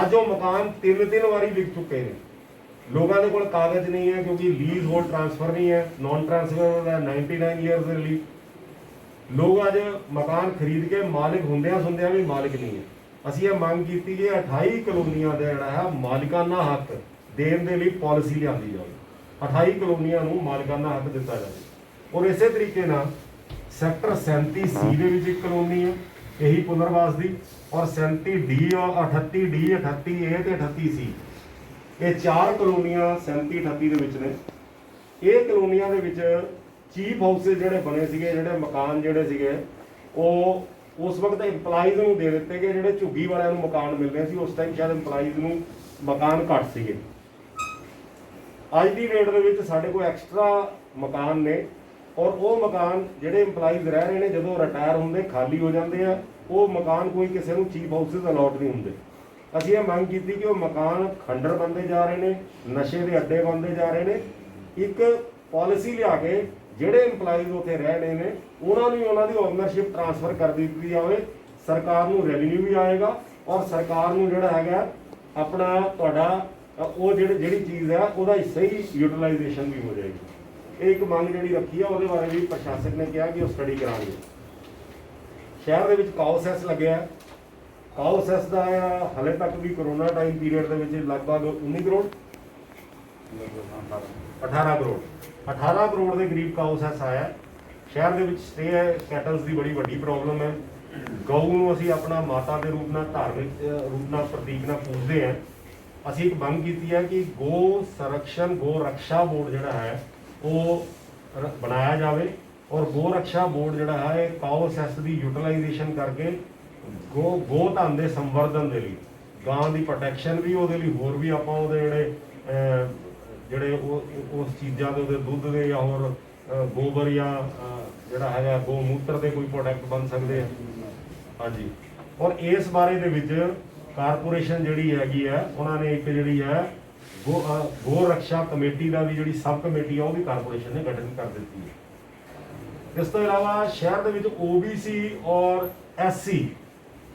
ਅੱਜ ਉਹ ਮਕਾਨ 3 ਵਾਰੀ ਵਿਕ ਚੁੱਕੇ ਨੇ। ਲੋਕਾਂ ਦੇ ਕੋਲ ਕਾਗਜ਼ ਨਹੀਂ ਹੈ ਕਿਉਂਕਿ ਲੀਜ਼ ਹੋਲਡ ਟ੍ਰਾਂਸਫਰ ਨਹੀਂ ਹੈ, ਨਾਨ ਟ੍ਰਾਂਸਫਰ ਹੈ 99 ਈਅਰਸ ਦੇ ਲਈ। ਲੋਕ ਅੱਜ ਮਕਾਨ ਖਰੀਦ ਕੇ ਮਾਲਿਕ ਹੁੰਦਿਆਂ ਸੁਣਦਿਆਂ ਵੀ ਮਾਲਿਕ ਨਹੀਂ ਹੈ। ਅਸੀਂ ਇਹ ਮੰਗ ਕੀਤੀ ਕਿ 28 ਕਲੋਨੀਆਂ ਦਾ ਜਿਹੜਾ ਹੈ ਮਾਲਿਕਾਨਾ ਹੱਕ ਦੇਣ ਦੇ ਲਈ ਪਾਲਿਸੀ ਲਿਆਂਦੀ ਜਾਵੇ। 28 ਕਲੋਨੀਆਂ ਨੂੰ ਮਾਲਿਕਾਨਾ ਹੱਕ ਦਿੱਤਾ ਜਾਵੇ। ਔਰ ਇਸੇ ਤਰੀਕੇ ਨਾਲ ਸੈਕਟਰ 37C ਦੇ ਵਿੱਚ ਇੱਕ ਕਲੋਨੀ ਹੈ ਇਹੀ ਪੁਨਰਵਾਸ ਦੀ, ਔਰ 37D ਔਰ 38D 38A ਤੇ 38C, ਇਹ 4 ਕਲੋਨੀਆਂ 37 38 ਦੇ ਵਿੱਚ ਨੇ। ਇਹ ਕਲੋਨੀਆਂ ਦੇ ਵਿੱਚ ਚੀਫ ਹਾਊਸਿਸ ਜਿਹੜੇ ਬਣੇ ਸੀਗੇ, ਜਿਹੜੇ ਮਕਾਨ ਜਿਹੜੇ ਸੀਗੇ ਉਹ ਉਸ ਵਕਤ EMPLOYEES ਨੂੰ ਦੇ ਦਿੱਤੇ ਗਏ। ਜਿਹੜੇ ਝੁੱਗੀ ਵਾਲਿਆਂ ਨੂੰ ਮਕਾਨ ਮਿਲਦੇ ਸੀ ਉਸ ਟਾਈਮ ਸ਼ਾਇਦ EMPLOYEES ਨੂੰ ਮਕਾਨ ਘੱਟ ਸੀਗੇ। ਅੱਜ ਦੀ ਡੇਟ ਦੇ ਵਿੱਚ ਸਾਡੇ ਕੋਲ ਐਕਸਟਰਾ ਮਕਾਨ ਨੇ ਔਰ ਉਹ ਮਕਾਨ ਜਿਹੜੇ EMPLOYEES ਰਹਿ ਰਹੇ ਨੇ ਜਦੋਂ ਰਿਟਾਇਰ ਹੁੰਦੇ ਖਾਲੀ ਹੋ ਜਾਂਦੇ ਆ, ਉਹ ਮਕਾਨ ਕੋਈ ਕਿਸੇ ਨੂੰ ਚੀਫ ਹਾਊਸਿਸ ਅਲਾਟ ਨਹੀਂ ਹੁੰਦੇ। ਅਸੀਂ ਇਹ ਮੰਗ ਕੀਤੀ ਕਿ ਉਹ ਮਕਾਨ ਖੰਡਰ ਬਣਦੇ ਜਾ ਰਹੇ ਨੇ, ਨਸ਼ੇ ਦੇ ਅੱਡੇ ਬਣਦੇ ਜਾ ਰਹੇ ਨੇ। ਇੱਕ ਪਾਲਿਸੀ ਲਿਆ ਕੇ ਜਿਹੜੇ EMPLOYEES ਉੱਥੇ ਰਹਿ ਰਹੇ ਨੇ ਉਹਨਾਂ ਨੂੰ ਉਹਨਾਂ ਦੀ ਓਨਰਸ਼ਿਪ ਟ੍ਰਾਂਸਫਰ ਕਰ ਦਿੱਤੀ ਜਾਵੇ। ਸਰਕਾਰ ਨੂੰ ਰੈਵਨਿਊ ਵੀ ਆਏਗਾ ਔਰ ਸਰਕਾਰ ਨੂੰ ਜਿਹੜਾ ਹੈਗਾ ਆਪਣਾ ਤੁਹਾਡਾ ਉਹ ਜਿਹੜੀ ਚੀਜ਼ ਹੈ ਉਹਦਾ ਸਹੀ ਯੂਟਿਲਾਈਜੇਸ਼ਨ ਵੀ ਹੋ ਜਾਏਗੀ। ਇਹ ਇੱਕ ਮੰਗ ਜਿਹੜੀ ਰੱਖੀ ਆ ਉਹਦੇ ਬਾਰੇ ਵੀ ਪ੍ਰਸ਼ਾਸਕ ਨੇ ਕਿਹਾ ਕਿ ਉਹ ਸਟੱਡੀ ਕਰਾਂਗੇ। ਸ਼ਹਿਰ ਦੇ ਵਿੱਚ ਕਾਉਸੈਸ ਲੱਗਿਆ। ਕਾਉਸੈਸ ਦਾ ਹਾਲੇ ਤੱਕ ਵੀ ਕਰੋਨਾ ਟਾਈਮ ਪੀਰੀਅਡ ਦੇ ਵਿੱਚ ਲਗਭਗ 19 ਕਰੋੜ 18 ਕਰੋੜ ਦੇ ਕਰੀਬ ਕਾਉਸੈਸ ਆਇਆ। ਸ਼ਹਿਰ ਦੇ ਵਿੱਚ ਸਟੇ ਕੈਟਲਸ ਦੀ ਬੜੀ ਵੱਡੀ ਪ੍ਰੋਬਲਮ ਹੈ। ਗਊ ਨੂੰ ਅਸੀਂ ਆਪਣਾ ਮਾਤਾ ਦੇ ਰੂਪ ਨਾਲ, ਧਾਰਮਿਕ ਰੂਪ ਨਾਲ, ਪ੍ਰਤੀਕ ਨਾਲ ਪੂਜਦੇ ਹਾਂ। ਅਸੀਂ ਇੱਕ ਮੰਗ ਕੀਤੀ ਹੈ ਕਿ ਗੋ ਸੰਰਕਸ਼ਣ ਗੋ ਰਕਸ਼ਾ ਬੋਰਡ ਜਿਹੜਾ ਹੈ ਉਹ ਬਣਾਇਆ ਜਾਵੇ ਔਰ ਗੋ ਰਕਸ਼ਾ ਬੋਰਡ ਜਿਹੜਾ ਹੈ ਕਾਓ ਸੈਸ ਦੀ ਯੂਟਿਲਾਈਜੇਸ਼ਨ ਕਰਕੇ ਗੋ ਧਨ ਦੇ ਸੰਵਰਧਨ ਦੇ ਲਈ, ਗਾਂ ਦੀ ਪ੍ਰੋਟੈਕਸ਼ਨ ਵੀ, ਉਹਦੇ ਲਈ ਹੋਰ ਵੀ ਆਪਾਂ ਉਹਦੇ ਜਿਹੜੇ ਉਸ ਚੀਜ਼ਾਂ ਦੇ ਉਹਦੇ ਦੁੱਧ ਦੇ ਜਾਂ ਹੋਰ ਗੋਬਰ ਜਾਂ ਜਿਹੜਾ ਹੈਗਾ ਗੋ ਮੂਤਰ ਦੇ ਕੋਈ ਪ੍ਰੋਡਕਟ ਬਣ ਸਕਦੇ ਆ। ਹਾਂਜੀ, ਔਰ ਇਸ ਬਾਰੇ ਦੇ ਵਿੱਚ ਕਾਰਪੋਰੇਸ਼ਨ ਜਿਹੜੀ ਹੈਗੀ ਹੈ ਉਹਨਾਂ ਨੇ ਇੱਕ ਜਿਹੜੀ ਹੈ ਗੋ ਰਕਸ਼ਾ ਕਮੇਟੀ ਦਾ ਵੀ ਜਿਹੜੀ ਸਬ ਕਮੇਟੀ ਆ ਉਹ ਵੀ ਕਾਰਪੋਰੇਸ਼ਨ ਨੇ ਗਠਨ ਕਰ ਦਿੱਤੀ ਹੈ। ਇਸ ਤੋਂ ਇਲਾਵਾ ਸ਼ਹਿਰ ਦੇ ਵਿੱਚ OBC ਔਰ SC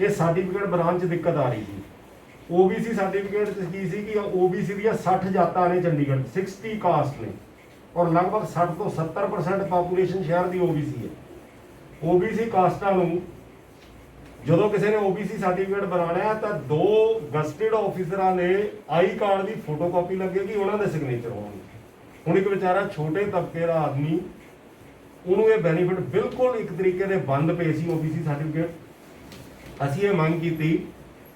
ਇਹ ਸਰਟੀਫਿਕੇਟ ਬਣਾਉਣ 'ਚ ਦਿੱਕਤ ਆ ਰਹੀ ਸੀ। OBC ਸਰਟੀਫਿਕੇਟ 'ਚ ਕੀ ਸੀ ਕਿ OBC ਦੀਆਂ 60 ਜਾਤਾਂ ਨੇ ਚੰਡੀਗੜ੍ਹ, 60 ਕਾਸਟ ਨੇ ਔਰ ਲਗਭਗ 60 ਤੋਂ 70% ਪਾਪੂਲੇਸ਼ਨ ਸ਼ਹਿਰ ਦੀ OBC ਹੈ। OBC ਕਾਸਟਾਂ ਨੂੰ ਜਦੋਂ ਕਿਸੇ ਨੇ OBC ਸਰਟੀਫਿਕੇਟ ਬਣਾਉਣਾ ਹੈ ਤਾਂ 2 ਗਜ਼ਟਿਡ ਆਫੀਸਰਾਂ ਨੇ ਆਈ ਕਾਰਡ ਦੀ ਫੋਟੋਕਾਪੀ ਲੱਗੇਗੀ, ਉਹਨਾਂ ਦੇ ਸਿਗਨੇਚਰ ਹੋਣਗੇ। ਹੁਣ ਇੱਕ ਵਿਚਾਰਾ ਛੋਟੇ ਤਬਕੇ ਦਾ ਆਦਮੀ, ਉਹਨੂੰ ਇਹ ਬੈਨੀਫਿਟ ਬਿਲਕੁਲ ਇੱਕ ਤਰੀਕੇ ਦੇ ਬੰਦ ਪਏ ਸੀ OBC ਸਰਟੀਫਿਕੇਟ। ਅਸੀਂ ਇਹ ਮੰਗ ਕੀਤੀ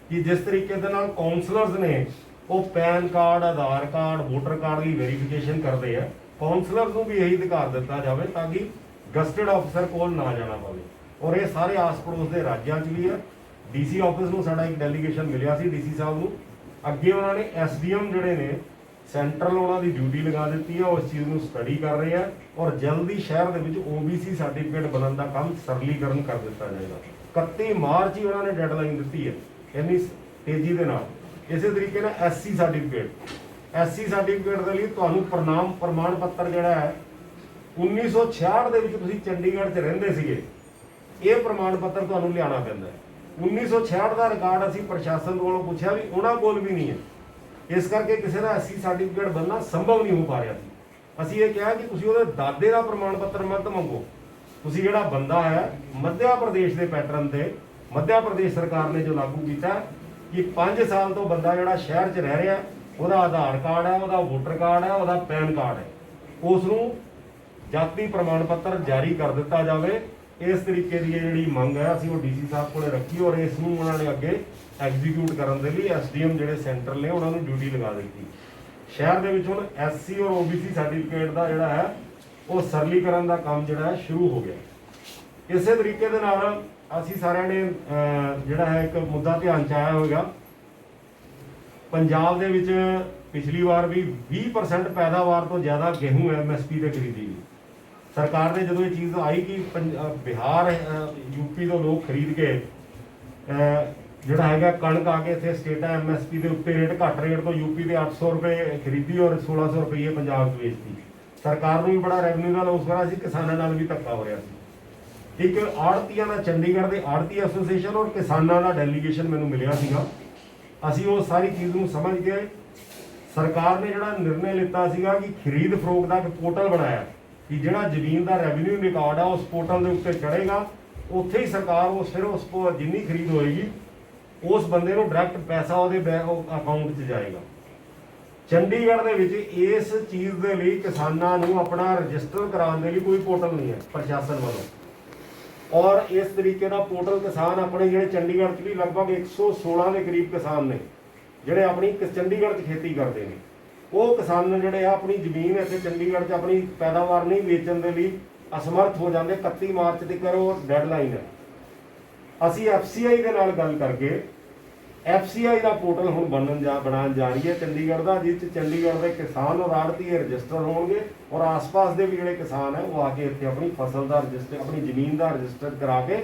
ਕਿ ਜਿਸ ਤਰੀਕੇ ਦੇ ਨਾਲ ਕਾਉਂਸਲਰਸ ਨੇ ਉਹ ਪੈਨ ਕਾਰਡ, ਆਧਾਰ ਕਾਰਡ, ਵੋਟਰ ਕਾਰਡ ਦੀ ਵੈਰੀਫਿਕੇਸ਼ਨ ਕਰਦੇ ਆ, ਕਾਉਂਸਲਰਸ ਨੂੰ ਵੀ ਇਹੀ ਅਧਿਕਾਰ ਦਿੱਤਾ ਜਾਵੇ ਤਾਂ ਕਿ ਗਜ਼ਟਿਡ ਆਫੀਸਰ ਕੋਲ ਨਾ ਜਾਣਾ ਪਵੇ। ਔਰ ਇਹ ਸਾਰੇ ਆਸ ਪੜੋਸ ਦੇ ਰਾਜਾਂ 'ਚ ਵੀ ਹੈ। DC ਆਫਿਸ ਨੂੰ ਸਾਡਾ ਇੱਕ ਡੈਲੀਗੇਸ਼ਨ ਮਿਲਿਆ ਸੀ DC ਸਾਹਿਬ ਨੂੰ। ਅੱਗੇ ਉਹਨਾਂ ਨੇ SDM ਜਿਹੜੇ ਨੇ ਸੈਂਟਰਲ ਉਹਨਾਂ ਦੀ ਡਿਊਟੀ ਲਗਾ ਦਿੱਤੀ ਹੈ, ਉਸ ਚੀਜ਼ ਨੂੰ ਸਟੱਡੀ ਕਰ ਰਹੇ ਆ ਔਰ ਜਲਦੀ ਸ਼ਹਿਰ ਦੇ ਵਿੱਚ OBC ਸਰਟੀਫਿਕੇਟ ਬਣਨ ਦਾ ਕੰਮ ਸਰਲੀਕਰਨ ਕਰ ਦਿੱਤਾ ਜਾਏਗਾ। 31 ਮਾਰਚ ਹੀ ਉਹਨਾਂ ਨੇ ਡੈਡਲਾਈਨ ਦਿੱਤੀ ਹੈ ਇੰਨੀ ਤੇਜ਼ੀ ਦੇ ਨਾਲ। ਇਸੇ ਤਰੀਕੇ ਨਾਲ SC ਸਰਟੀਫਿਕੇਟ ਦੇ ਲਈ ਤੁਹਾਨੂੰ ਪ੍ਰਮਾਣ ਪੱਤਰ ਜਿਹੜਾ ਹੈ 1966 ਦੇ ਵਿੱਚ ਤੁਸੀਂ ਚੰਡੀਗੜ੍ਹ 'ਚ ਰਹਿੰਦੇ ਸੀਗੇ ਇਹ ਪ੍ਰਮਾਣ ਪੱਤਰ ਤੁਹਾਨੂੰ ਲਿਆਉਣਾ ਪੈਂਦਾ ਹੈ। 1966 ਦਾ ਰਿਕਾਰਡ ਅਸੀਂ ਪ੍ਰਸ਼ਾਸਨ ਕੋਲੋਂ ਪੁੱਛਿਆ ਵੀ ਉਹਨਾਂ ਕੋਲ ਵੀ ਨਹੀਂ ਹੈ। ਇਸ ਕਰਕੇ ਕਿਸੇ ਦਾ ਐਸਸੀ ਸਰਟੀਫਿਕੇਟ ਬਣਨਾ ਸੰਭਵ ਨਹੀਂ ਹੋ ਪਾ ਰਿਹਾ ਸੀ। ਅਸੀਂ ਇਹ ਕਿਹਾ ਕਿ ਤੁਸੀਂ ਉਹਦੇ ਦਾਦੇ ਦਾ ਪ੍ਰਮਾਣ ਪੱਤਰ ਮਤ ਮੰਗੋ। ਤੁਸੀਂ ਜਿਹੜਾ ਬੰਦਾ ਹੈ ਮੱਧਿਆ ਪ੍ਰਦੇਸ਼ ਦੇ ਪੈਟਰਨ ਤੇ ਮੱਧਿਆ ਪ੍ਰਦੇਸ਼ ਸਰਕਾਰ ਨੇ ਜੋ ਲਾਗੂ ਕੀਤਾ ਕਿ 5 ਸਾਲ ਤੋਂ ਬੰਦਾ ਜਿਹੜਾ ਸ਼ਹਿਰ 'ਚ ਰਹਿ ਰਿਹਾ, ਉਹਦਾ ਆਧਾਰ ਕਾਰਡ ਹੈ, ਉਹਦਾ ਵੋਟਰ ਕਾਰਡ ਹੈ, ਉਹਦਾ ਪੈਨ ਕਾਰਡ ਹੈ, ਉਸ ਨੂੰ ਜਾਤੀ ਪ੍ਰਮਾਣ ਪੱਤਰ ਜਾਰੀ ਕਰ ਦਿੱਤਾ ਜਾਵੇ। ਇਸ ਤਰੀਕੇ ਦੀ ਜਿਹੜੀ ਮੰਗ ਹੈ ਅਸੀਂ ਉਹ ਡੀਸੀ ਸਾਹਿਬ ਕੋਲੇ ਰੱਖੀ ਔਰ ਇਸ ਨੂੰ ਉਹਨਾਂ ਨੇ ਅੱਗੇ ਐਗਜ਼ੀਕਿਊਟ ਕਰਨ ਦੇ ਲਈ ਐਸਡੀਐਮ ਜਿਹੜੇ ਸੈਂਟਰ ਨੇ ਉਹਨਾਂ ਨੂੰ ਡਿਊਟੀ ਲਗਾ ਦਿੱਤੀ। ਸ਼ਹਿਰ ਦੇ ਵਿੱਚ ਹੁਣ ਐਸਸੀ ਔਰ ਓਬੀਸੀ ਸਰਟੀਫਿਕੇਟ ਦਾ ਜਿਹੜਾ ਹੈ ਉਹ ਸਰਲੀਕਰਨ ਦਾ ਕੰਮ ਜਿਹੜਾ ਹੈ ਸ਼ੁਰੂ ਹੋ ਗਿਆ। ਇਸੇ ਤਰੀਕੇ ਦੇ ਨਾਲ ਅਸੀਂ ਸਾਰਿਆਂ ਨੇ ਜਿਹੜਾ ਹੈ ਇੱਕ ਮੁੱਦਾ ਧਿਆਨ 'ਚ ਆਇਆ ਹੋਵੇਗਾ, ਪੰਜਾਬ ਦੇ ਵਿੱਚ ਪਿਛਲੀ ਵਾਰ ਵੀ 20% ਪੈਦਾਵਾਰ ਤੋਂ ਜ਼ਿਆਦਾ ਗੇਹੂੰ ਐਮਐਸਪੀ ਤੇ ਖਰੀਦੀ ਗਈ। ਸਰਕਾਰ ਨੇ ਜਦੋਂ ਇਹ ਚੀਜ਼ ਆਈ ਕਿ ਬਿਹਾਰ ਯੂਪੀ ਤੋਂ ਲੋਕ ਖਰੀਦ ਕੇ ਜਿਹੜਾ ਹੈਗਾ ਕਣਕ ਆ ਕੇ ਇੱਥੇ ਸਟੇਟਾਂ ਐਮਐਸਪੀ ਦੇ ਉੱਤੇ ਰੇਟ ਘੱਟ ਰੇਟ ਤੋਂ ਯੂਪੀ ਦੇ 800 ਰੁਪਏ ਖਰੀਦੀ ਔਰ 1600 ਰੁਪਏ ਪੰਜਾਬ 'ਚ ਵੇਚਦੀ। ਸਰਕਾਰ ਨੂੰ ਵੀ ਬੜਾ ਰੈਵਨਿਊ ਦਾ ਲੋਸ ਹੋਇਆ ਸੀ, ਕਿਸਾਨਾਂ ਨਾਲ ਵੀ ਧੱਕਾ ਹੋ ਰਿਹਾ ਸੀ। ਇੱਕ ਆੜਤੀਆਂ ਦਾ ਚੰਡੀਗੜ੍ਹ ਦੇ ਆੜਤੀ ਐਸੋਸੀਏਸ਼ਨ ਔਰ ਕਿਸਾਨਾਂ ਦਾ ਡੈਲੀਗੇਸ਼ਨ ਮੈਨੂੰ ਮਿਲਿਆ ਸੀਗਾ। ਅਸੀਂ ਉਹ ਸਾਰੀ ਚੀਜ਼ ਨੂੰ ਸਮਝ ਗਏ। ਸਰਕਾਰ ਨੇ ਜਿਹੜਾ ਨਿਰਣੇ ਲਿੱਤਾ ਸੀਗਾ ਕਿ ਖਰੀਦ ਫਰੋਖਤ ਦਾ ਇੱਕ ਪੋਰਟਲ ਬਣਾਇਆ ਕਿ ਜਿਹੜਾ ਜ਼ਮੀਨ ਦਾ ਰੈਵਨਿਊ ਰਿਕਾਰਡ ਆ ਉਸ ਪੋਰਟਲ ਦੇ ਉੱਤੇ ਚੜ੍ਹੇਗਾ, ਉੱਥੇ ਹੀ ਸਰਕਾਰ ਉਹ ਸਿਰ ਉਸ ਜਿੰਨੀ ਖਰੀਦ ਹੋਏਗੀ ਉਸ ਬੰਦੇ ਨੂੰ ਡਾਇਰੈਕਟ ਪੈਸਾ ਉਹਦੇ ਅਕਾਊਂਟ 'ਚ ਜਾਏਗਾ। ਚੰਡੀਗੜ੍ਹ ਦੇ ਵਿੱਚ ਇਸ ਚੀਜ਼ ਦੇ ਲਈ ਕਿਸਾਨਾਂ ਨੂੰ ਆਪਣਾ ਰਜਿਸਟਰ ਕਰਾਉਣ ਦੇ ਲਈ ਕੋਈ ਪੋਰਟਲ ਨਹੀਂ ਹੈ ਪ੍ਰਸ਼ਾਸਨ ਵੱਲੋਂ। ਔਰ ਇਸ ਤਰੀਕੇ ਦਾ ਪੋਰਟਲ ਕਿਸਾਨ ਆਪਣੇ ਜਿਹੜੇ ਚੰਡੀਗੜ੍ਹ 'ਚ ਵੀ ਲਗਭਗ 116 ਦੇ ਕਰੀਬ ਕਿਸਾਨ ਨੇ ਜਿਹੜੇ ਆਪਣੀ ਚੰਡੀਗੜ੍ਹ 'ਚ ਖੇਤੀ ਕਰਦੇ ਨੇ, ਉਹ ਕਿਸਾਨ ਜਿਹੜੇ ਆ ਆਪਣੀ ਜ਼ਮੀਨ ਇੱਥੇ ਚੰਡੀਗੜ੍ਹ 'ਚ ਆਪਣੀ ਪੈਦਾਵਾਰ ਨਹੀਂ ਵੇਚਣ ਦੇ ਲਈ ਅਸਮਰਥ ਹੋ ਜਾਂਦੇ। 31 ਮਾਰਚ ਤੱਕ ਉਹ ਡੈਡਲਾਈਨ ਹੈ। ਅਸੀਂ ਐਫਸੀਆਈ ਦੇ ਨਾਲ ਗੱਲ ਕਰਕੇ ਐਫਸੀਆਈ ਦਾ ਪੋਰਟਲ ਹੁਣ ਬਣਾਉਣ ਜਾ ਰਹੀ ਹੈ ਚੰਡੀਗੜ੍ਹ ਦਾ, ਜਿਸ 'ਚ ਚੰਡੀਗੜ੍ਹ ਦੇ ਕਿਸਾਨ ਔਰ ਆੜ੍ਹਤੀ ਰਜਿਸਟਰ ਹੋਣਗੇ ਔਰ ਆਸ-ਪਾਸ ਦੇ ਵੀ ਜਿਹੜੇ ਕਿਸਾਨ ਹੈ ਉਹ ਆ ਕੇ ਇੱਥੇ ਆਪਣੀ ਫਸਲ ਦਾ ਰਜਿਸਟਰ, ਆਪਣੀ ਜ਼ਮੀਨ ਦਾ ਰਜਿਸਟਰ ਕਰਾ ਕੇ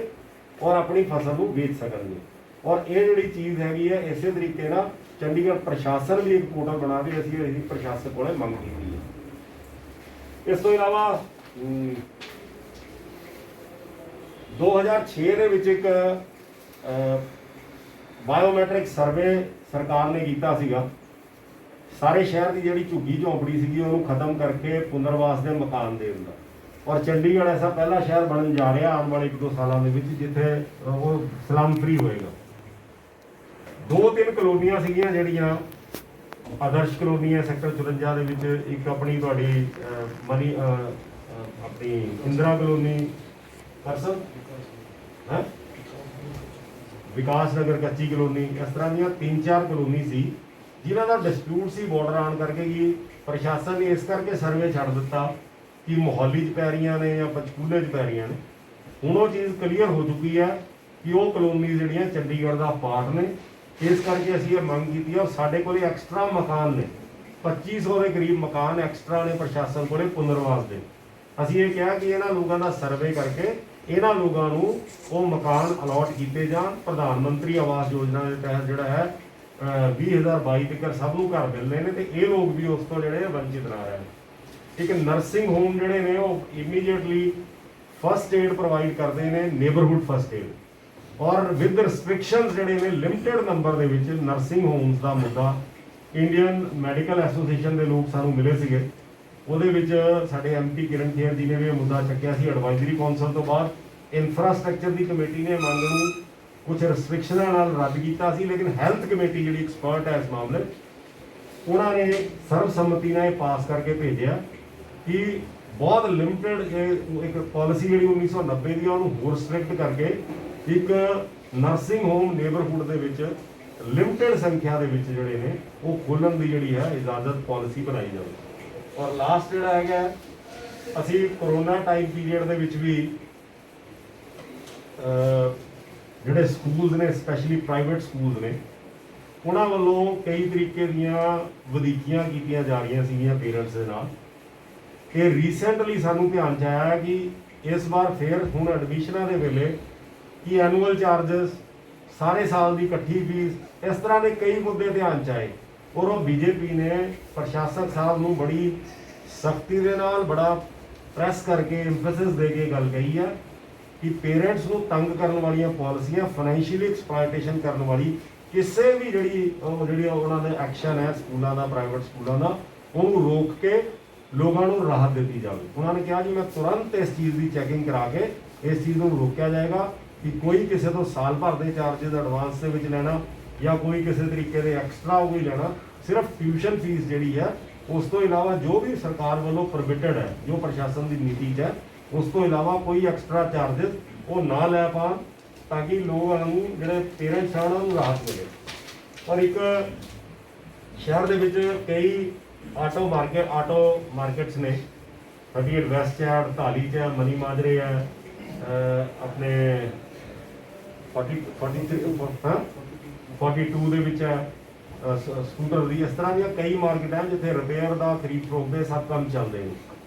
ਔਰ ਆਪਣੀ ਫਸਲ ਨੂੰ ਵੇਚ ਸਕਣਗੇ। ਔਰ ਇਹ ਜਿਹੜੀ ਚੀਜ਼ ਹੈਗੀ ਹੈ ਇਸੇ ਤਰੀਕੇ ਨਾਲ ਚੰਡੀਗੜ੍ਹ ਪ੍ਰਸ਼ਾਸਨ ਵੀ ਇੱਕ ਪੋਰਟਲ ਬਣਾ ਕੇ ਅਸੀਂ ਪ੍ਰਸ਼ਾਸਨ ਕੋਲੇ ਮੰਗ ਕੀਤੀ ਹੈ। ਇਸ ਤੋਂ ਇਲਾਵਾ 2006 ਦੇ ਵਿੱਚ ਇੱਕ ਬਾਇਓਮੈਟ੍ਰਿਕ ਸਰਵੇ ਸਰਕਾਰ ਨੇ ਕੀਤਾ ਸੀਗਾ। ਸਾਰੇ ਸ਼ਹਿਰ ਦੀ ਜਿਹੜੀ ਝੁੱਗੀ ਝੌਂਪੜੀ ਸੀਗੀ ਉਹਨੂੰ ਖਤਮ ਕਰਕੇ ਪੁਨਰਵਾਸ ਦੇ ਮਕਾਨ ਦੇਣ ਦਾ। ਔਰ ਚੰਡੀਗੜ੍ਹ ਐਸਾ ਪਹਿਲਾ ਸ਼ਹਿਰ ਬਣਨ ਜਾ ਰਿਹਾ ਆਉਣ ਵਾਲੇ 1-2 ਸਾਲਾਂ ਦੇ ਵਿੱਚ ਜਿੱਥੇ ਉਹ ਸਲਮ ਫ੍ਰੀ ਹੋਏਗਾ। 2-3 ਕਲੋਨੀਆਂ ਸੀਗੀਆਂ ਜਿਹੜੀਆਂ ਆਦਰਸ਼ ਕਲੋਨੀ ਹੈ ਸੈਕਟਰ 54 ਦੇ ਵਿੱਚ, ਇੱਕ ਆਪਣੀ ਤੁਹਾਡੀ ਆਪਣੀ ਇੰਦਰਾ ਕਲੋਨੀ ਪਰਸਨ ਹੈ, ਵਿਕਾਸ ਨਗਰ ਕੱਚੀ ਕਲੋਨੀ, ਇਸ ਤਰ੍ਹਾਂ ਦੀਆਂ 3-4 ਕਲੋਨੀ ਸੀ ਜਿਨ੍ਹਾਂ ਦਾ ਡਿਸਪਿਊਟ ਸੀ ਬਾਰਡਰ ਆਉਣ ਕਰਕੇ ਕਿ ਪ੍ਰਸ਼ਾਸਨ ਨੇ ਇਸ ਕਰਕੇ ਸਰਵੇ ਛੱਡ ਦਿੱਤਾ ਕਿ ਮੁਹੱਲੀ 'ਚ ਪੈ ਰਹੀਆਂ ਨੇ ਜਾਂ ਪੰਚਕੂਲੇ 'ਚ ਪੈ ਰਹੀਆਂ ਨੇ। ਹੁਣ ਉਹ ਚੀਜ਼ ਕਲੀਅਰ ਹੋ ਚੁੱਕੀ ਹੈ ਕਿ ਉਹ ਕਲੋਨੀ ਜਿਹੜੀਆਂ ਚੰਡੀਗੜ੍ਹ ਦਾ ਪਾਰਟ ਨੇ। ਇਸ ਕਰਕੇ ਅਸੀਂ ਇਹ ਮੰਗ ਕੀਤੀ ਹੈ ਔਰ ਸਾਡੇ ਕੋਲੇ ਐਕਸਟਰਾ ਮਕਾਨ ਨੇ 2500 ਦੇ ਕਰੀਬ ਮਕਾਨ ਐਕਸਟਰਾ ਨੇ ਪ੍ਰਸ਼ਾਸਨ ਕੋਲੇ ਪੁਨਰਵਾਸ ਦੇ। ਅਸੀਂ ਇਹ ਕਿਹਾ ਕਿ ਇਹਨਾਂ ਲੋਕਾਂ ਦਾ ਸਰਵੇ ਕਰਕੇ ਇਹਨਾਂ ਲੋਕਾਂ ਨੂੰ ਉਹ ਮਕਾਨ ਅਲਾਟ ਕੀਤੇ ਜਾਣ। ਪ੍ਰਧਾਨ ਮੰਤਰੀ ਆਵਾਸ ਯੋਜਨਾ ਦੇ ਤਹਿਤ ਜਿਹੜਾ ਹੈ 2022 ਤੱਕ ਸਭ ਨੂੰ ਘਰ ਮਿਲਨੇ ਨੇ ਤੇ ਇਹ ਲੋਕ ਵੀ ਉਸ ਤੋਂ ਜਿਹੜੇ ਵੰਚਿਤ ਨਾ ਰਹਿਣ। ਇੱਕ ਨਰਸਿੰਗ ਹੋਮ ਜਿਹੜੇ ਨੇ ਉਹ ਇਮੀਡੀਏਟਲੀ ਫਸਟ ਏਡ ਪ੍ਰੋਵਾਈਡ ਕਰਦੇ ਨੇ, ਨੇਬਰਹੁੱਡ ਫਸਟ ਏਡ ਔਰ ਵਿਦ ਰਿਸਟ੍ਰਿਕਸ਼ਨਸ ਜਿਹੜੇ ਨੇ ਲਿਮਟਿਡ ਨੰਬਰ ਦੇ ਵਿੱਚ ਨਰਸਿੰਗ ਹੋਮਸ ਦਾ ਮੁੱਦਾ ਇੰਡੀਅਨ ਮੈਡੀਕਲ ਐਸੋਸੀਏਸ਼ਨ ਦੇ ਲੋਕ ਸਾਨੂੰ ਮਿਲੇ ਸੀਗੇ। ਉਹਦੇ ਵਿੱਚ ਸਾਡੇ ਐਮਪੀ ਕਿਰਨ ਖੇਰ ਜੀ ਨੇ ਵੀ ਇਹ ਮੁੱਦਾ ਚੱਕਿਆ ਸੀ। ਐਡਵਾਈਜ਼ਰੀ ਕੌਂਸਲ ਤੋਂ ਬਾਅਦ ਇਨਫਰਾਸਟ੍ਰਕਚਰ ਦੀ ਕਮੇਟੀ ਨੇ ਮੰਗ ਨੂੰ ਕੁਝ ਰਿਸਟ੍ਰਿਕਸ਼ਨਾਂ ਨਾਲ ਰੱਦ ਕੀਤਾ ਸੀ, ਲੇਕਿਨ ਹੈਲਥ ਕਮੇਟੀ ਜਿਹੜੀ ਐਕਸਪਰਟ ਹੈ ਇਸ ਮਾਮਲੇ ਉਹਨਾਂ ਨੇ ਸਰਬਸੰਮਤੀ ਨਾਲ ਇਹ ਪਾਸ ਕਰਕੇ ਭੇਜਿਆ ਕਿ ਬਹੁਤ ਲਿਮਟਿਡ ਇੱਕ ਪਾਲਿਸੀ ਜਿਹੜੀ 1990 ਦੀ ਉਹਨੂੰ ਹੋਰ ਸਟ੍ਰਿਕਟ ਕਰਕੇ ਇੱਕ ਨਰਸਿੰਗ ਹੋਮ ਨੇਬਰਹੁੱਡ ਦੇ ਵਿੱਚ ਲਿਮਟਿਡ ਸੰਖਿਆ ਦੇ ਵਿੱਚ ਜਿਹੜੇ ਨੇ ਉਹ ਖੋਲ੍ਹਣ ਦੀ ਜਿਹੜੀ ਹੈ ਇਜਾਜ਼ਤ ਪਾਲਿਸੀ ਬਣਾਈ ਜਾਵੇ। ਔਰ ਲਾਸਟ ਜਿਹੜਾ ਹੈਗਾ ਅਸੀਂ ਕਰੋਨਾ ਟਾਈਮ ਪੀਰੀਅਡ ਦੇ ਵਿੱਚ ਵੀ ਜਿਹੜੇ ਸਕੂਲਸ ਨੇ ਸਪੈਸ਼ਲੀ ਪ੍ਰਾਈਵੇਟ ਸਕੂਲਸ ਨੇ ਉਹਨਾਂ ਵੱਲੋਂ ਕਈ ਤਰੀਕੇ ਦੀਆਂ ਵਧੀਕੀਆਂ ਕੀਤੀਆਂ ਜਾ ਰਹੀਆਂ ਸੀਗੀਆਂ ਪੇਰੈਂਟਸ ਦੇ ਨਾਲ। ਇਹ ਰੀਸੈਂਟਲੀ ਸਾਨੂੰ ਧਿਆਨ 'ਚ ਆਇਆ ਕਿ ਇਸ ਵਾਰ ਫਿਰ ਹੁਣ ਐਡਮਿਸ਼ਨਾਂ ਦੇ ਵੇਲੇ ਕਿ ਐਨੂਅਲ ਚਾਰਜਸ ਸਾਰੇ ਸਾਲ ਦੀ ਇਕੱਠੀ ਫੀਸ, ਇਸ ਤਰ੍ਹਾਂ ਦੇ ਕਈ ਮੁੱਦੇ ਧਿਆਨ 'ਚ ਆਏ ਔਰ ਉਹ ਬੀਜੇਪੀ ਨੇ ਪ੍ਰਸ਼ਾਸਕ ਸਾਹਿਬ ਨੂੰ ਬੜੀ ਸਖਤੀ ਦੇ ਨਾਲ ਬੜਾ ਪ੍ਰੈਸ ਕਰਕੇ ਐਮਫੈਸਿਸ ਦੇ ਕੇ ਗੱਲ ਕਹੀ ਹੈ कि पेरेंट्स ਨੂੰ ਤੰਗ ਕਰਨ ਵਾਲੀਆਂ ਪਾਲਿਸੀਆਂ, ਫਾਈਨੈਂਸ਼ੀਅਲੀ ਐਕਸਪਲੋਇਟੇਸ਼ਨ ਕਰਨ ਵਾਲੀ ਕਿਸੇ ਵੀ ਜਿਹੜੀ ਉਹਨਾਂ ਦੇ ਐਕਸ਼ਨ ਹੈ ਸਕੂਲਾਂ ਦਾ, ਪ੍ਰਾਈਵੇਟ ਸਕੂਲਾਂ ਦਾ, ਉਹਨੂੰ ਰੋਕ ਕੇ ਲੋਕਾਂ ਨੂੰ ਰਾਹਤ ਦਿੱਤੀ ਜਾਵੇ। ਉਹਨਾਂ ਨੇ ਕਿਹਾ ਜੀ ਮੈਂ ਤੁਰੰਤ ਇਸ ਚੀਜ਼ ਦੀ ਚੈਕਿੰਗ ਕਰਾ ਕੇ ਇਸ ਚੀਜ਼ ਨੂੰ ਰੋਕਿਆ ਜਾਏਗਾ ਕਿ ਕੋਈ ਕਿਸੇ ਤੋਂ ਸਾਲ ਭਰ ਦੇ ਚਾਰजेस ਐਡਵਾਂਸ ਦੇ ਵਿੱਚ ਲੈਣਾ ਜਾਂ ਕੋਈ ਕਿਸੇ ਤਰੀਕੇ ਦੇ ਐਕਸਟਰਾ ਕੋਈ ਲੈਣਾ, ਸਿਰਫ ਟਿਊਸ਼ਨ ਫੀਸ ਜਿਹੜੀ ਹੈ ਉਸ ਤੋਂ ਇਲਾਵਾ ਜੋ ਵੀ ਸਰਕਾਰ ਵੱਲੋਂ ਪ੍ਰੋਹਿਬਿਟਡ ਹੈ, ਜੋ ਪ੍ਰਸ਼ਾਸਨ ਦੀ ਨੀਤੀ 'ਚ ਹੈ, ਉਸ ਤੋਂ ਇਲਾਵਾ ਕੋਈ ਐਕਸਟਰਾ ਚਾਰजेस ਉਹ ਨਾ ਲੈ ਪਾਉਣ, ਤਾਂ ਕਿ ਲੋਕਾਂ ਨੂੰ ਜਿਹੜੇ ਪੇਰੈਂਟਸ ਆ ਉਹਨਾਂ ਨੂੰ ਰਾਹਤ ਮਿਲੇ। ਔਰ ਇੱਕ ਸ਼ਹਿਰ ਦੇ ਵਿੱਚ ਕਈ ਆਟੋ ਮਾਰਕੀਟਸ ਨੇ, 38 ਵੈਸਟ ਹੈ, 48 'ਚ ਹੈ, ਮਨੀ ਮਾਜਰੇ ਹੈ, ਆਪਣੇ 42 ਦੇ ਵਿੱਚ ਹੈ ਸਕੂਟਰ ਦੀ। ਇਸ ਤਰ੍ਹਾਂ ਦੀਆਂ ਕਈ ਮਾਰਕੀਟ ਹੈ ਜਿੱਥੇ ਰਿਪੇਅਰ ਦਾ, ਖਰੀਦ ਫਰੋਖਤ ਦੇ ਸਭ ਕੰਮ ਚੱਲਦੇ ਨੇ।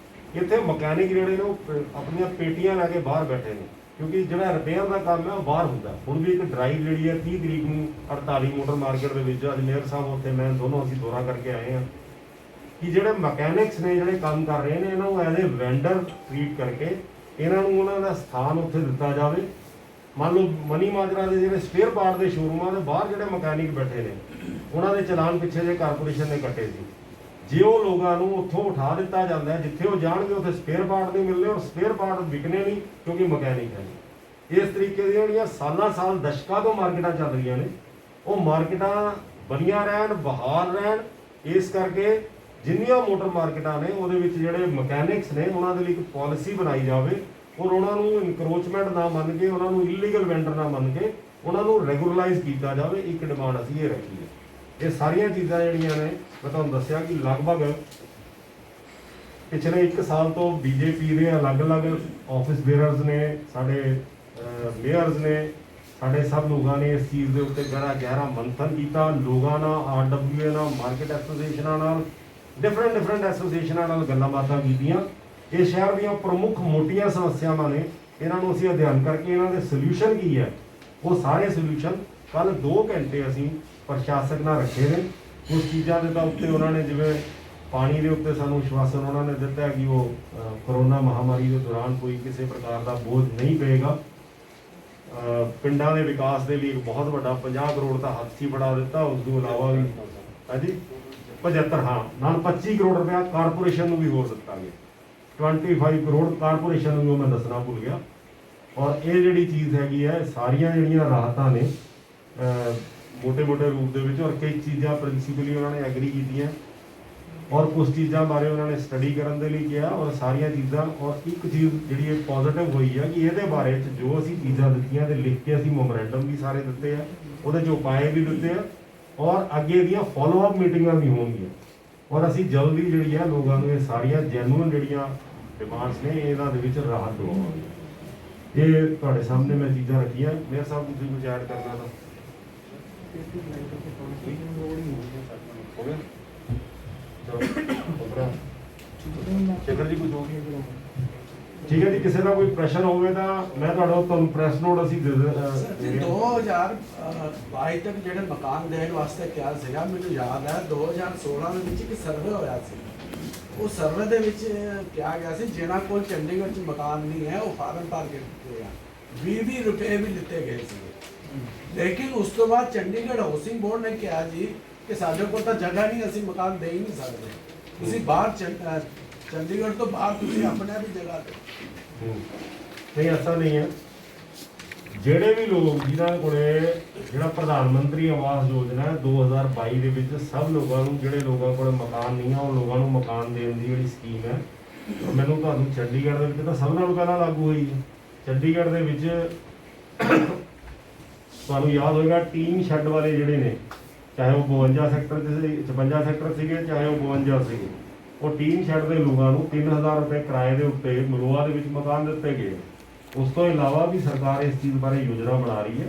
ਇੱਥੇ ਮਕੈਨਿਕ ਜਿਹੜੇ ਨੇ ਉਹ ਆਪਣੀਆਂ ਪੇਟੀਆਂ ਲੈ ਕੇ ਬਾਹਰ ਬੈਠੇ ਨੇ, ਕਿਉਂਕਿ ਜਿਹੜਾ ਰਿਪੇਅਰ ਦਾ ਕੰਮ ਹੈ ਉਹ ਬਾਹਰ ਹੁੰਦਾ। ਹੁਣ ਵੀ ਇੱਕ ਡਰਾਈਵ ਜਿਹੜੀ ਹੈ 30 ਤਰੀਕ ਨੂੰ 48 ਮੋਟਰ ਮਾਰਕੀਟ ਦੇ ਵਿੱਚ, ਅੱਜ ਮੇਅਰ ਸਾਹਿਬ ਉੱਥੇ ਮੈਂ ਦੋਨੋਂ ਅਸੀਂ ਦੌਰਾ ਕਰਕੇ ਆਏ ਹਾਂ, ਕਿ ਜਿਹੜੇ ਮਕੈਨਿਕਸ ਨੇ ਜਿਹੜੇ ਕੰਮ ਕਰ ਰਹੇ ਨੇ ਇਹਨਾਂ ਨੂੰ ਐਜ਼ ਏ ਵੈਂਡਰ ਟਰੀਟ ਕਰਕੇ ਇਹਨਾਂ ਨੂੰ ਉਹਨਾਂ ਦਾ ਸਥਾਨ ਉੱਥੇ ਦਿੱਤਾ ਜਾਵੇ। ਮੰਨ ਲਓ ਮਨੀ ਮਾਜਰਾ ਦੇ ਜਿਹੜੇ ਸਪੇਅਰ ਪਾਰਟ ਦੇ ਸ਼ੋਰੂਮਾਂ ਦੇ ਬਾਹਰ ਜਿਹੜੇ ਮਕੈਨਿਕ ਬੈਠੇ ਨੇ, ਉਹਨਾਂ ਦੇ ਚਲਾਨ ਪਿੱਛੇ ਜੇ ਕਾਰਪੋਰੇਸ਼ਨ ਨੇ ਕੱਟੇ ਸੀ, ਜੇ ਉਹ ਲੋਕਾਂ ਨੂੰ ਉੱਥੋਂ ਉਠਾ ਦਿੱਤਾ ਜਾਂਦਾ, ਜਿੱਥੇ ਉਹ ਜਾਣਗੇ ਉੱਥੇ ਸਪੇਅਰ ਪਾਰਟ ਨਹੀਂ ਮਿਲਣੇ ਔਰ ਸਪੇਅਰ ਪਾਰਟ ਵਿਕਣੇ ਨਹੀਂ, ਕਿਉਂਕਿ ਮਕੈਨਿਕ ਹੈ ਨਹੀਂ। ਇਸ ਤਰੀਕੇ ਦੀਆਂ ਜਿਹੜੀਆਂ ਸਾਲ ਦਸ਼ਕਾਂ ਤੋਂ ਮਾਰਕੀਟਾਂ ਚੱਲ ਰਹੀਆਂ ਨੇ, ਉਹ ਮਾਰਕੀਟਾਂ ਬਣੀਆਂ ਰਹਿਣ, ਬਹਾਲ ਰਹਿਣ। ਇਸ ਕਰਕੇ ਜਿੰਨੀਆਂ ਮੋਟਰ ਮਾਰਕੀਟਾਂ ਨੇ ਉਹਦੇ ਵਿੱਚ ਜਿਹੜੇ ਮਕੈਨਿਕਸ ਨੇ ਉਹਨਾਂ ਦੇ ਲਈ ਇੱਕ ਪਾਲਿਸੀ ਬਣਾਈ ਜਾਵੇ ਔਰ ਉਹਨਾਂ ਨੂੰ ਇਨਕਰੋਚਮੈਂਟ ਨਾ ਮੰਨ ਕੇ, ਉਹਨਾਂ ਨੂੰ ਇਲੀਗਲ ਵੈਂਡਰ ਨਾ ਮੰਨ ਕੇ ਉਹਨਾਂ ਨੂੰ ਰੈਗੂਲਰਾਈਜ਼ ਕੀਤਾ ਜਾਵੇ। ਇੱਕ ਡਿਮਾਂਡ ਅਸੀਂ ਇਹ ਰੱਖੀ ਹੈ। ਇਹ ਸਾਰੀਆਂ ਚੀਜ਼ਾਂ ਜਿਹੜੀਆਂ ਨੇ ਮੈਂ ਤੁਹਾਨੂੰ ਦੱਸਿਆ ਕਿ ਲਗਭਗ ਪਿਛਲੇ 1 ਸਾਲ ਤੋਂ ਬੀਜੇਪੀ ਦੇ ਅਲੱਗ-ਅਲੱਗ ਆਫਿਸ ਬੇਅਰਰਸ ਨੇ, ਸਾਡੇ ਮੇਅਰਸ ਨੇ, ਸਾਡੇ ਸਭ ਲੋਕਾਂ ਨੇ ਇਸ ਚੀਜ਼ ਦੇ ਉੱਤੇ ਗਹਿਰਾ ਮੰਥਨ ਕੀਤਾ। ਲੋਕਾਂ ਨਾਲ, RWA ਨਾਲ, ਮਾਰਕੀਟ ਐਸੋਸੀਏਸ਼ਨਾਂ ਨਾਲ, ਡਿਫਰੈਂਟ ਐਸੋਸੀਏਸ਼ਨਾਂ ਨਾਲ ਗੱਲਾਂ ਬਾਤਾਂ ਕੀਤੀਆਂ। ਇਹ ਸ਼ਹਿਰ ਦੀਆਂ ਪ੍ਰਮੁੱਖ ਮੋਟੀਆਂ ਸਮੱਸਿਆਵਾਂ ਨੇ, ਇਹਨਾਂ ਨੂੰ ਅਸੀਂ ਅਧਿਐਨ ਕਰਕੇ ਇਹਨਾਂ ਦੇ ਸੋਲੂਸ਼ਨ ਕੀ ਹੈ, ਉਹ ਸਾਰੇ ਸੋਲੂਸ਼ਨ ਕੱਲ 2 ਘੰਟੇ ਅਸੀਂ ਪ੍ਰਸ਼ਾਸਕ ਨਾਲ ਰੱਖੇ ਨੇ। ਕੁਝ ਚੀਜ਼ਾਂ ਦੇ ਤਾਂ ਉੱਤੇ ਉਹਨਾਂ ਨੇ, ਜਿਵੇਂ ਪਾਣੀ ਦੇ ਉੱਤੇ ਸਾਨੂੰ ਵਿਸ਼ਵਾਸਨ ਉਹਨਾਂ ਨੇ ਦਿੱਤਾ ਕਿ ਉਹ ਕਰੋਨਾ ਮਹਾਮਾਰੀ ਦੇ ਦੌਰਾਨ ਕੋਈ ਕਿਸੇ ਪ੍ਰਕਾਰ ਦਾ ਬੋਝ ਨਹੀਂ ਪਏਗਾ। ਪਿੰਡਾਂ ਦੇ ਵਿਕਾਸ ਦੇ ਲਈ ਇੱਕ ਬਹੁਤ ਵੱਡਾ 50 ਕਰੋੜ ਦਾ ਹੱਥ ਹੀ ਬਣਾ ਦਿੱਤਾ। ਉਸ ਤੋਂ ਇਲਾਵਾ ਵੀ ਹਾਂਜੀ 75 ਨਾਲ 25 ਕਰੋੜ ਰੁਪਇਆ ਕਾਰਪੋਰੇਸ਼ਨ ਨੂੰ ਵੀ ਹੋਰ ਦਿੱਤਾ ਗਿਆ। 25 ਕਰੋੜ ਕਾਰਪੋਰੇਸ਼ਨ ਨੂੰ ਮੈਂ ਦੱਸਣਾ ਭੁੱਲ ਗਿਆ। ਔਰ ਇਹ ਜਿਹੜੀ ਚੀਜ਼ ਹੈਗੀ ਹੈ, ਸਾਰੀਆਂ ਜਿਹੜੀਆਂ ਰਾਹਤਾਂ ਨੇ ਮੋਟੇ ਰੂਪ ਦੇ ਵਿੱਚ, ਔਰ ਕਈ ਚੀਜ਼ਾਂ ਪ੍ਰਿੰਸੀਪਲੀ ਉਹਨਾਂ ਨੇ ਐਗਰੀ ਕੀਤੀਆਂ ਔਰ ਕੁਝ ਚੀਜ਼ਾਂ ਬਾਰੇ ਉਹਨਾਂ ਨੇ ਸਟੱਡੀ ਕਰਨ ਦੇ ਲਈ ਕਿਹਾ ਔਰ ਸਾਰੀਆਂ ਚੀਜ਼ਾਂ। ਔਰ ਇੱਕ ਚੀਜ਼ ਜਿਹੜੀ ਇਹ ਪੋਜ਼ਿਟਿਵ ਹੋਈ ਹੈ ਕਿ ਇਹਦੇ ਬਾਰੇ ਚ ਜੋ ਅਸੀਂ ਚੀਜ਼ਾਂ ਦਿੱਤੀਆਂ ਤੇ ਲਿਖ ਕੇ ਅਸੀਂ ਮੈਮੋਰੈਂਡਮ ਵੀ ਸਾਰੇ ਦਿੱਤੇ ਆ, ਉਹਦੇ 'ਚ ਉਪਾਏ ਵੀ ਦਿੱਤੇ ਆ ਔਰ ਅੱਗੇ ਦੀਆਂ ਫੋਲੋਅਪ ਮੀਟਿੰਗਾਂ ਵੀ ਹੋਣਗੀਆਂ। ਔਰ ਅਸੀਂ ਜਲਦੀ ਜਿਹੜੀ ਹੈ ਲੋਕਾਂ ਨੂੰ ਇਹ ਸਾਰੀਆਂ ਜੈਨੂਅਨ ਜਿਹੜੀਆਂ ਡਿਮਾਂਡਸ ਨੇ ਇਹਨਾਂ ਦੇ ਵਿੱਚ ਰਾਹਤ ਦਿਵਾਵਾਂਗੇ। ਇਹ ਤੁਹਾਡੇ ਸਾਹਮਣੇ ਮੈਂ ਚੀਜ਼ਾਂ ਰੱਖੀਆਂ। ਮੇਅਰ ਸਾਹਿਬ ਤੁਸੀਂ ਕੁਝ ਐਡ ਕਰਨਾ ਤਾਂ ਹੋ ਗਿਆ? ਸ਼ੇਖਰ ਜੀ ਕੁਝ ਹੋ ਗਿਆ? ਠੀਕ ਹੈ ਜੀ। ਕਿਸੇ ਦਾ ਕੋਈ ਪ੍ਰਸ਼ਨ ਹੋਵੇ ਤਾਂ ਮੈਂ ਤੁਹਾਨੂੰ ਪ੍ਰੈਸ ਨੋਟ ਅਸੀਂ 2022 ਤੱਕ ਜਿਹੜੇ ਮਕਾਨ ਦੇਣ ਵਾਸਤੇ ਕਿਹਾ ਸੀਗਾ, ਮੈਨੂੰ ਯਾਦ ਹੈ 2016 ਦੇ ਵਿੱਚ ਇੱਕ ਸਰਵੇ ਹੋਇਆ ਸੀ। ਉਹ ਸਰਵੇ ਦੇ ਵਿੱਚ ਕਿਹਾ ਗਿਆ ਸੀ ਜਿਹਨਾਂ ਕੋਲ ਚੰਡੀਗੜ੍ਹ 'ਚ ਮਕਾਨ ਨਹੀਂ ਹੈ ਉਹ ਫਾਰਮ ਭਰ ਕੇ ਦਿੱਤੇ ਆ। 20 ਰੁਪਏ ਵੀ ਲਿੱਤੇ ਗਏ ਸੀ। ਲੇਕਿਨ ਉਸ ਤੋਂ ਬਾਅਦ ਚੰਡੀਗੜ੍ਹ ਹਾਊਸਿੰਗ ਬੋਰਡ ਨੇ ਕਿਹਾ ਜੀ ਕਿ ਸਾਡੇ ਕੋਲ ਤਾਂ ਜਗ੍ਹਾ ਨਹੀਂ, ਅਸੀਂ ਮਕਾਨ ਦੇ ਹੀ ਨਹੀਂ ਸਕਦੇ, ਤੁਸੀਂ ਬਾਹਰ ਚੰਡੀਗੜ੍ਹ ਤੋਂ ਬਾਹਰ ਤੁਸੀਂ ਆਪਣੇ ਵੀ ਜਗ੍ਹਾ ਦਿਓ। ਨਹੀਂ, ਐਸਾ ਨਹੀਂ ਹੈ। ਜਿਹੜੇ ਵੀ ਲੋਕ ਜਿਨ੍ਹਾਂ ਕੋਲੇ ਜਿਹੜਾ ਪ੍ਰਧਾਨ ਮੰਤਰੀ ਆਵਾਸ ਯੋਜਨਾ 2022 ਦੇ ਵਿੱਚ ਸਭ ਲੋਕਾਂ ਨੂੰ, ਜਿਹੜੇ ਲੋਕਾਂ ਕੋਲ ਮਕਾਨ ਨਹੀਂ ਆ ਉਹ ਲੋਕਾਂ ਨੂੰ ਮਕਾਨ ਦੇਣ ਦੀ ਜਿਹੜੀ ਸਕੀਮ ਹੈ, ਮੈਨੂੰ ਤੁਹਾਨੂੰ ਚੰਡੀਗੜ੍ਹ ਦੇ ਵਿੱਚ ਤਾਂ ਸਭ ਨਾਲੋਂ ਪਹਿਲਾਂ ਲਾਗੂ ਹੋਈ ਹੈ। ਚੰਡੀਗੜ੍ਹ ਦੇ ਵਿੱਚ ਤੁਹਾਨੂੰ ਯਾਦ ਹੋਏਗਾ ਟੀਨ ਸ਼ੈੱਡ ਵਾਲੇ ਜਿਹੜੇ ਨੇ, ਚਾਹੇ ਉਹ 52 ਸੈਕਟਰ ਦੇ 56 ਸੈਕਟਰ ਸੀਗੇ, ਚਾਹੇ ਉਹ 52 ਸੀਗੇ, ਉਹ ਟੀਨ ਸ਼ੈੱਡ ਦੇ ਲੋਕਾਂ ਨੂੰ 3000 ਰੁਪਏ ਕਿਰਾਏ ਦੇ ਉੱਤੇ ਮਲੋਆ ਦੇ ਵਿੱਚ ਮਕਾਨ ਦਿੱਤੇ ਗਏ। ਉਸ ਤੋਂ ਇਲਾਵਾ ਵੀ ਸਰਕਾਰ ਇਸ ਚੀਜ਼ ਬਾਰੇ ਯੋਜਨਾ ਬਣਾ ਰਹੀ ਹੈ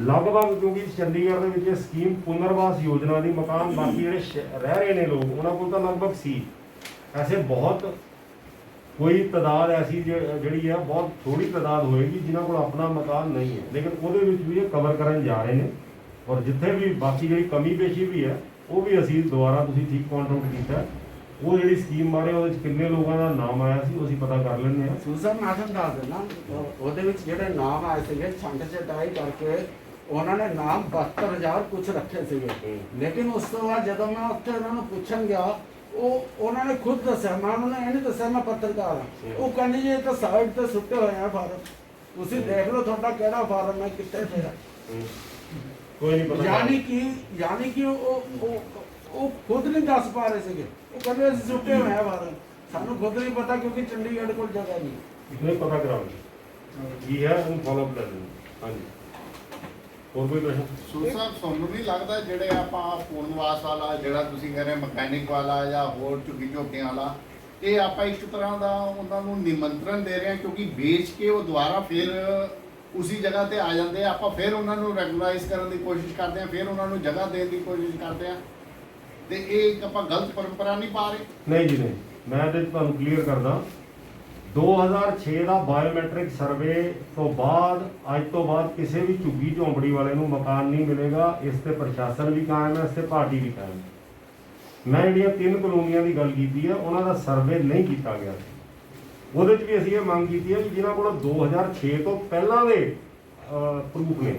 ਲਗਭਗ, ਕਿਉਂਕਿ ਚੰਡੀਗੜ੍ਹ ਦੇ ਵਿੱਚ ਇਹ ਸਕੀਮ ਪੁਨਰਵਾਸ ਯੋਜਨਾ ਦੀ ਮਕਾਨ ਬਾਕੀ ਜਿਹੜੇ ਰਹਿ ਰਹੇ ਨੇ ਲੋਕ ਉਹਨਾਂ ਕੋਲ ਤਾਂ ਲਗਭਗ ਸੀ। ਐਸੇ ਬਹੁਤ ਕੋਈ ਤਾਦਾਦ ਐਸੀ ਜਿਹੜੀ ਹੈ ਬਹੁਤ ਥੋੜੀ ਤਾਦਾਦ ਹੋਏਗੀ ਜਿਨ੍ਹਾਂ ਕੋਲ ਆਪਣਾ ਮਕਾਨ ਨਹੀਂ ਹੈ, ਲੇਕਿਨ ਉਹਦੇ ਵਿੱਚ ਵੀ ਇਹ ਕਵਰ ਕਰਨ ਜਾ ਰਹੇ ਨੇ। ਔਰ ਜਿੱਥੇ ਵੀ ਬਾਕੀ ਜਿਹੜੀ ਕਮੀ ਪੇਸ਼ੀ ਵੀ ਹੈ ਉਹ ਵੀ ਅਸੀਂ ਦੁਬਾਰਾ ਤੁਸੀਂ ਠੀਕ ਪੁਆਇੰਟ ਆਊਟ ਕੀਤਾ ਉਹ ਜਿਹੜੀ ਸਕੀਮ ਬਾਰੇ ਉਹਦੇ ਚ ਕਿੰਨੇ ਲੋਕਾਂ ਦਾ ਨਾਮ ਆਇਆ ਸੀ ਉਹ ਅਸੀਂ ਪਤਾ ਕਰ ਲੈਂਦੇ ਹਾਂ। ਸੂਜ਼ਨ ਨਾਥਨ ਦੱਸ ਦੇਣਾ ਉਹਦੇ ਵਿੱਚ ਜਿਹੜੇ ਨਾਮ ਆਏ ਸੀਗੇ ਛੰਡ ਚਟਾਈ ਕਰਕੇ ਉਹਨਾਂ ਨੇ ਨਾਮ 72,000 ਕੁਝ ਰੱਖੇ ਸੀਗੇ। ਲੇਕਿਨ ਉਸ ਤੋਂ ਬਾਅਦ ਜਦੋਂ ਮੈਂ ਉੱਥੇ ਉਹਨਾਂ ਨੂੰ ਪੁੱਛਣ ਗਿਆ ਉਹਨਾਂ ਨੇ ਖੁਦ ਦੱਸਿਆ, ਮੈਂ ਉਹਨਾਂ ਨੇ ਇਹ ਨਹੀਂ ਦੱਸਿਆ ਮੈਂ ਪੱਤਰਕਾਰ ਹਾਂ। ਉਹ ਕਹਿੰਦੇ ਜੀ ਇਹ ਤਾਂ ਸਾਈਡ ਤੇ ਸੁੱਟੇ ਹੋਏ ਆ ਫਾਰਮ, ਤੁਸੀਂ ਦੇਖ ਲਓ ਤੁਹਾਡਾ ਕਿਹੜਾ ਫਾਰਮ ਹੈ ਕਿੱਥੇ ਪਿਆ। ਕੋਈ ਨਹੀਂ ਪਤਾ। ਯਾਨੀ ਕਿ ਉਹ ਖੁਦ ਨਹੀਂ ਦੱਸ ਪਾ ਰਹੇ ਸੀਗੇ, ਉਹ ਕਹਿੰਦੇ ਅਸੀਂ ਸੁੱਟੇ ਹੋਏ ਆ ਫਾਰਮ, ਸਾਨੂੰ ਖੁਦ ਨਹੀਂ ਪਤਾ ਕਿਉਂਕਿ ਚੰਡੀਗੜ੍ਹ ਕੋਲ ਜਗ੍ਹਾ ਨਹੀਂ ਪਤਾ ਕਰਾਓ ਕੀ ਹੈ ਉਹਨੂੰ ਫਾਲੋ ਅਪ ਕਰ ਲੈਣਾ। ਹਾਂਜੀ ਹੋਰ ਕੋਈ ਪ੍ਰਸ਼ਨ? ਸੂਰ ਸਾਹਿਬ ਤੁਹਾਨੂੰ ਨਹੀਂ ਲੱਗਦਾ ਜਿਹੜੇ ਆਪਾਂ ਪੂਰਨਵਾਸ ਵਾਲਾ ਜਿਹੜਾ ਤੁਸੀਂ ਕਹਿ ਰਹੇ ਮਕੈਨਿਕ ਵਾਲਾ ਜਾਂ ਹੋਰ ਝੁੱਗੀ ਝੋਟਿਆਂ ਵਾਲਾ, ਇਹ ਆਪਾਂ ਇੱਕ ਤਰ੍ਹਾਂ ਦਾ ਉਹਨਾਂ ਨੂੰ ਨਿਮੰਤਰਣ ਦੇ ਰਹੇ ਹਾਂ ਕਿਉਂਕਿ ਵੇਚ ਕੇ ਉਹ ਦੁਬਾਰਾ ਫਿਰ ਉਸੇ ਜਗ੍ਹਾ ਤੇ ਆ ਜਾਂਦੇ ਆ, ਆਪਾਂ ਫਿਰ ਉਹਨਾਂ ਨੂੰ ਰੈਗੂਲਰਾਈਜ਼ ਕਰਨ ਦੀ ਕੋਸ਼ਿਸ਼ ਕਰਦੇ ਹਾਂ, ਫਿਰ ਉਹਨਾਂ ਨੂੰ ਜਗ੍ਹਾ ਦੇਣ ਦੀ ਕੋਸ਼ਿਸ਼ ਕਰਦੇ ਹਾਂ, ਤੇ ਇਹ ਇੱਕ ਆਪਾਂ ਗਲਤ ਪਰੰਪਰਾ ਨਹੀਂ ਪਾ ਰਹੇ? ਨਹੀਂ ਜੀ ਨਹੀਂ, ਮੈਂ ਤੇ ਤੁਹਾਨੂੰ ਕਲੀਅਰ ਕਰਦਾ 2006 ਦਾ ਬਾਇਓਮੈਟ੍ਰਿਕ ਸਰਵੇ ਤੋਂ ਬਾਅਦ ਅੱਜ ਤੋਂ ਬਾਅਦ ਕਿਸੇ ਵੀ ਝੁੱਗੀ ਝੌਂਪੜੀ ਵਾਲੇ ਨੂੰ ਮਕਾਨ ਨਹੀਂ ਮਿਲੇਗਾ। ਇਸ ਤੇ ਪ੍ਰਸ਼ਾਸਨ ਵੀ ਕਾਇਮ ਹੈ, ਇਸ ਤੇ ਪਾਰਟੀ ਵੀ ਕਾਇਮ ਹੈ। ਮੈਂ ਜਿਹੜੀਆਂ 3 ਕਲੋਨੀਆਂ ਦੀ ਗੱਲ ਕੀਤੀ ਹੈ ਉਹਨਾਂ ਦਾ ਸਰਵੇ ਨਹੀਂ ਕੀਤਾ ਗਿਆ। ਉਹਦੇ 'ਚ ਵੀ ਅਸੀਂ ਇਹ ਮੰਗ ਕੀਤੀ ਹੈ ਕਿ ਜਿਨ੍ਹਾਂ ਕੋਲ 2006 ਤੋਂ ਪਹਿਲਾਂ ਦੇ ਪ੍ਰੂਫ ਨੇ,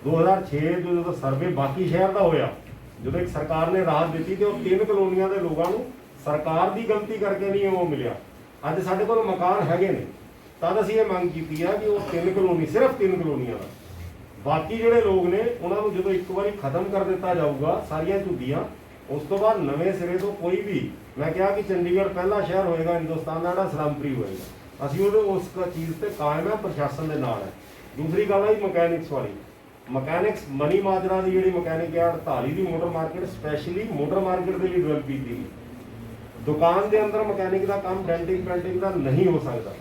2006 ਜਦੋਂ ਸਰਵੇ ਬਾਕੀ ਸ਼ਹਿਰ ਦਾ ਹੋਇਆ, ਜਦੋਂ ਇੱਕ ਸਰਕਾਰ ਨੇ ਰਾਹਤ ਦਿੱਤੀ ਤੇ ਉਹ 3 ਕਲੋਨੀਆਂ ਦੇ ਲੋਕਾਂ ਨੂੰ ਸਰਕਾਰ ਦੀ ਗਲਤੀ ਕਰਕੇ ਨਹੀਂ ਉਹ ਮਿਲਿਆ। ਅੱਜ ਸਾਡੇ ਕੋਲ ਮਕਾਨ ਹੈਗੇ ਨੇ, ਤਦ ਅਸੀਂ ਇਹ ਮੰਗ ਕੀਤੀ ਹੈ ਕਿ ਉਹ 3 ਕਲੋਨੀ, ਸਿਰਫ 3 ਕਲੋਨੀਆਂ ਦਾ, ਬਾਕੀ ਜਿਹੜੇ ਲੋਕ ਨੇ ਉਹਨਾਂ ਨੂੰ ਜਦੋਂ ਇੱਕ ਵਾਰੀ ਖਤਮ ਕਰ ਦਿੱਤਾ ਜਾਊਗਾ ਸਾਰੀਆਂ ਝੁੱਗੀਆਂ, ਉਸ ਤੋਂ ਬਾਅਦ ਨਵੇਂ ਸਿਰੇ ਤੋਂ ਕੋਈ ਵੀ, ਮੈਂ ਕਿਹਾ ਕਿ ਚੰਡੀਗੜ੍ਹ ਪਹਿਲਾ ਸ਼ਹਿਰ ਹੋਏਗਾ ਹਿੰਦੁਸਤਾਨ ਦਾ ਜਿਹੜਾ ਸਲਮ ਫ੍ਰੀ ਹੋਏਗਾ। ਅਸੀਂ ਉਹਦੇ ਉਸ ਚੀਜ਼ ਤੇ ਕਾਇਮ ਹੈ, ਪ੍ਰਸ਼ਾਸਨ ਦੇ ਨਾਲ ਹੈ। ਦੂਸਰੀ ਗੱਲ ਹੈ ਮਕੈਨਿਕਸ ਵਾਲੀ, ਮਕੈਨਿਕਸ ਮਨੀ ਮਾਜਰਾ ਦੀ ਜਿਹੜੀ ਮਕੈਨਿਕ ਹੈ 48 ਦੀ motor market specially motor market ਦੇ ਲਈ ਡਿਵੈਲਪ ਕੀਤੀ ਗਈ। ਦੁਕਾਨ ਦੇ ਅੰਦਰ ਮਕੈਨਿਕ ਦਾ ਕੰਮ ਡੈਂਟਿੰਗ ਪੈਂਟਿੰਗ ਦਾ ਨਹੀਂ ਹੋ ਸਕਦਾ,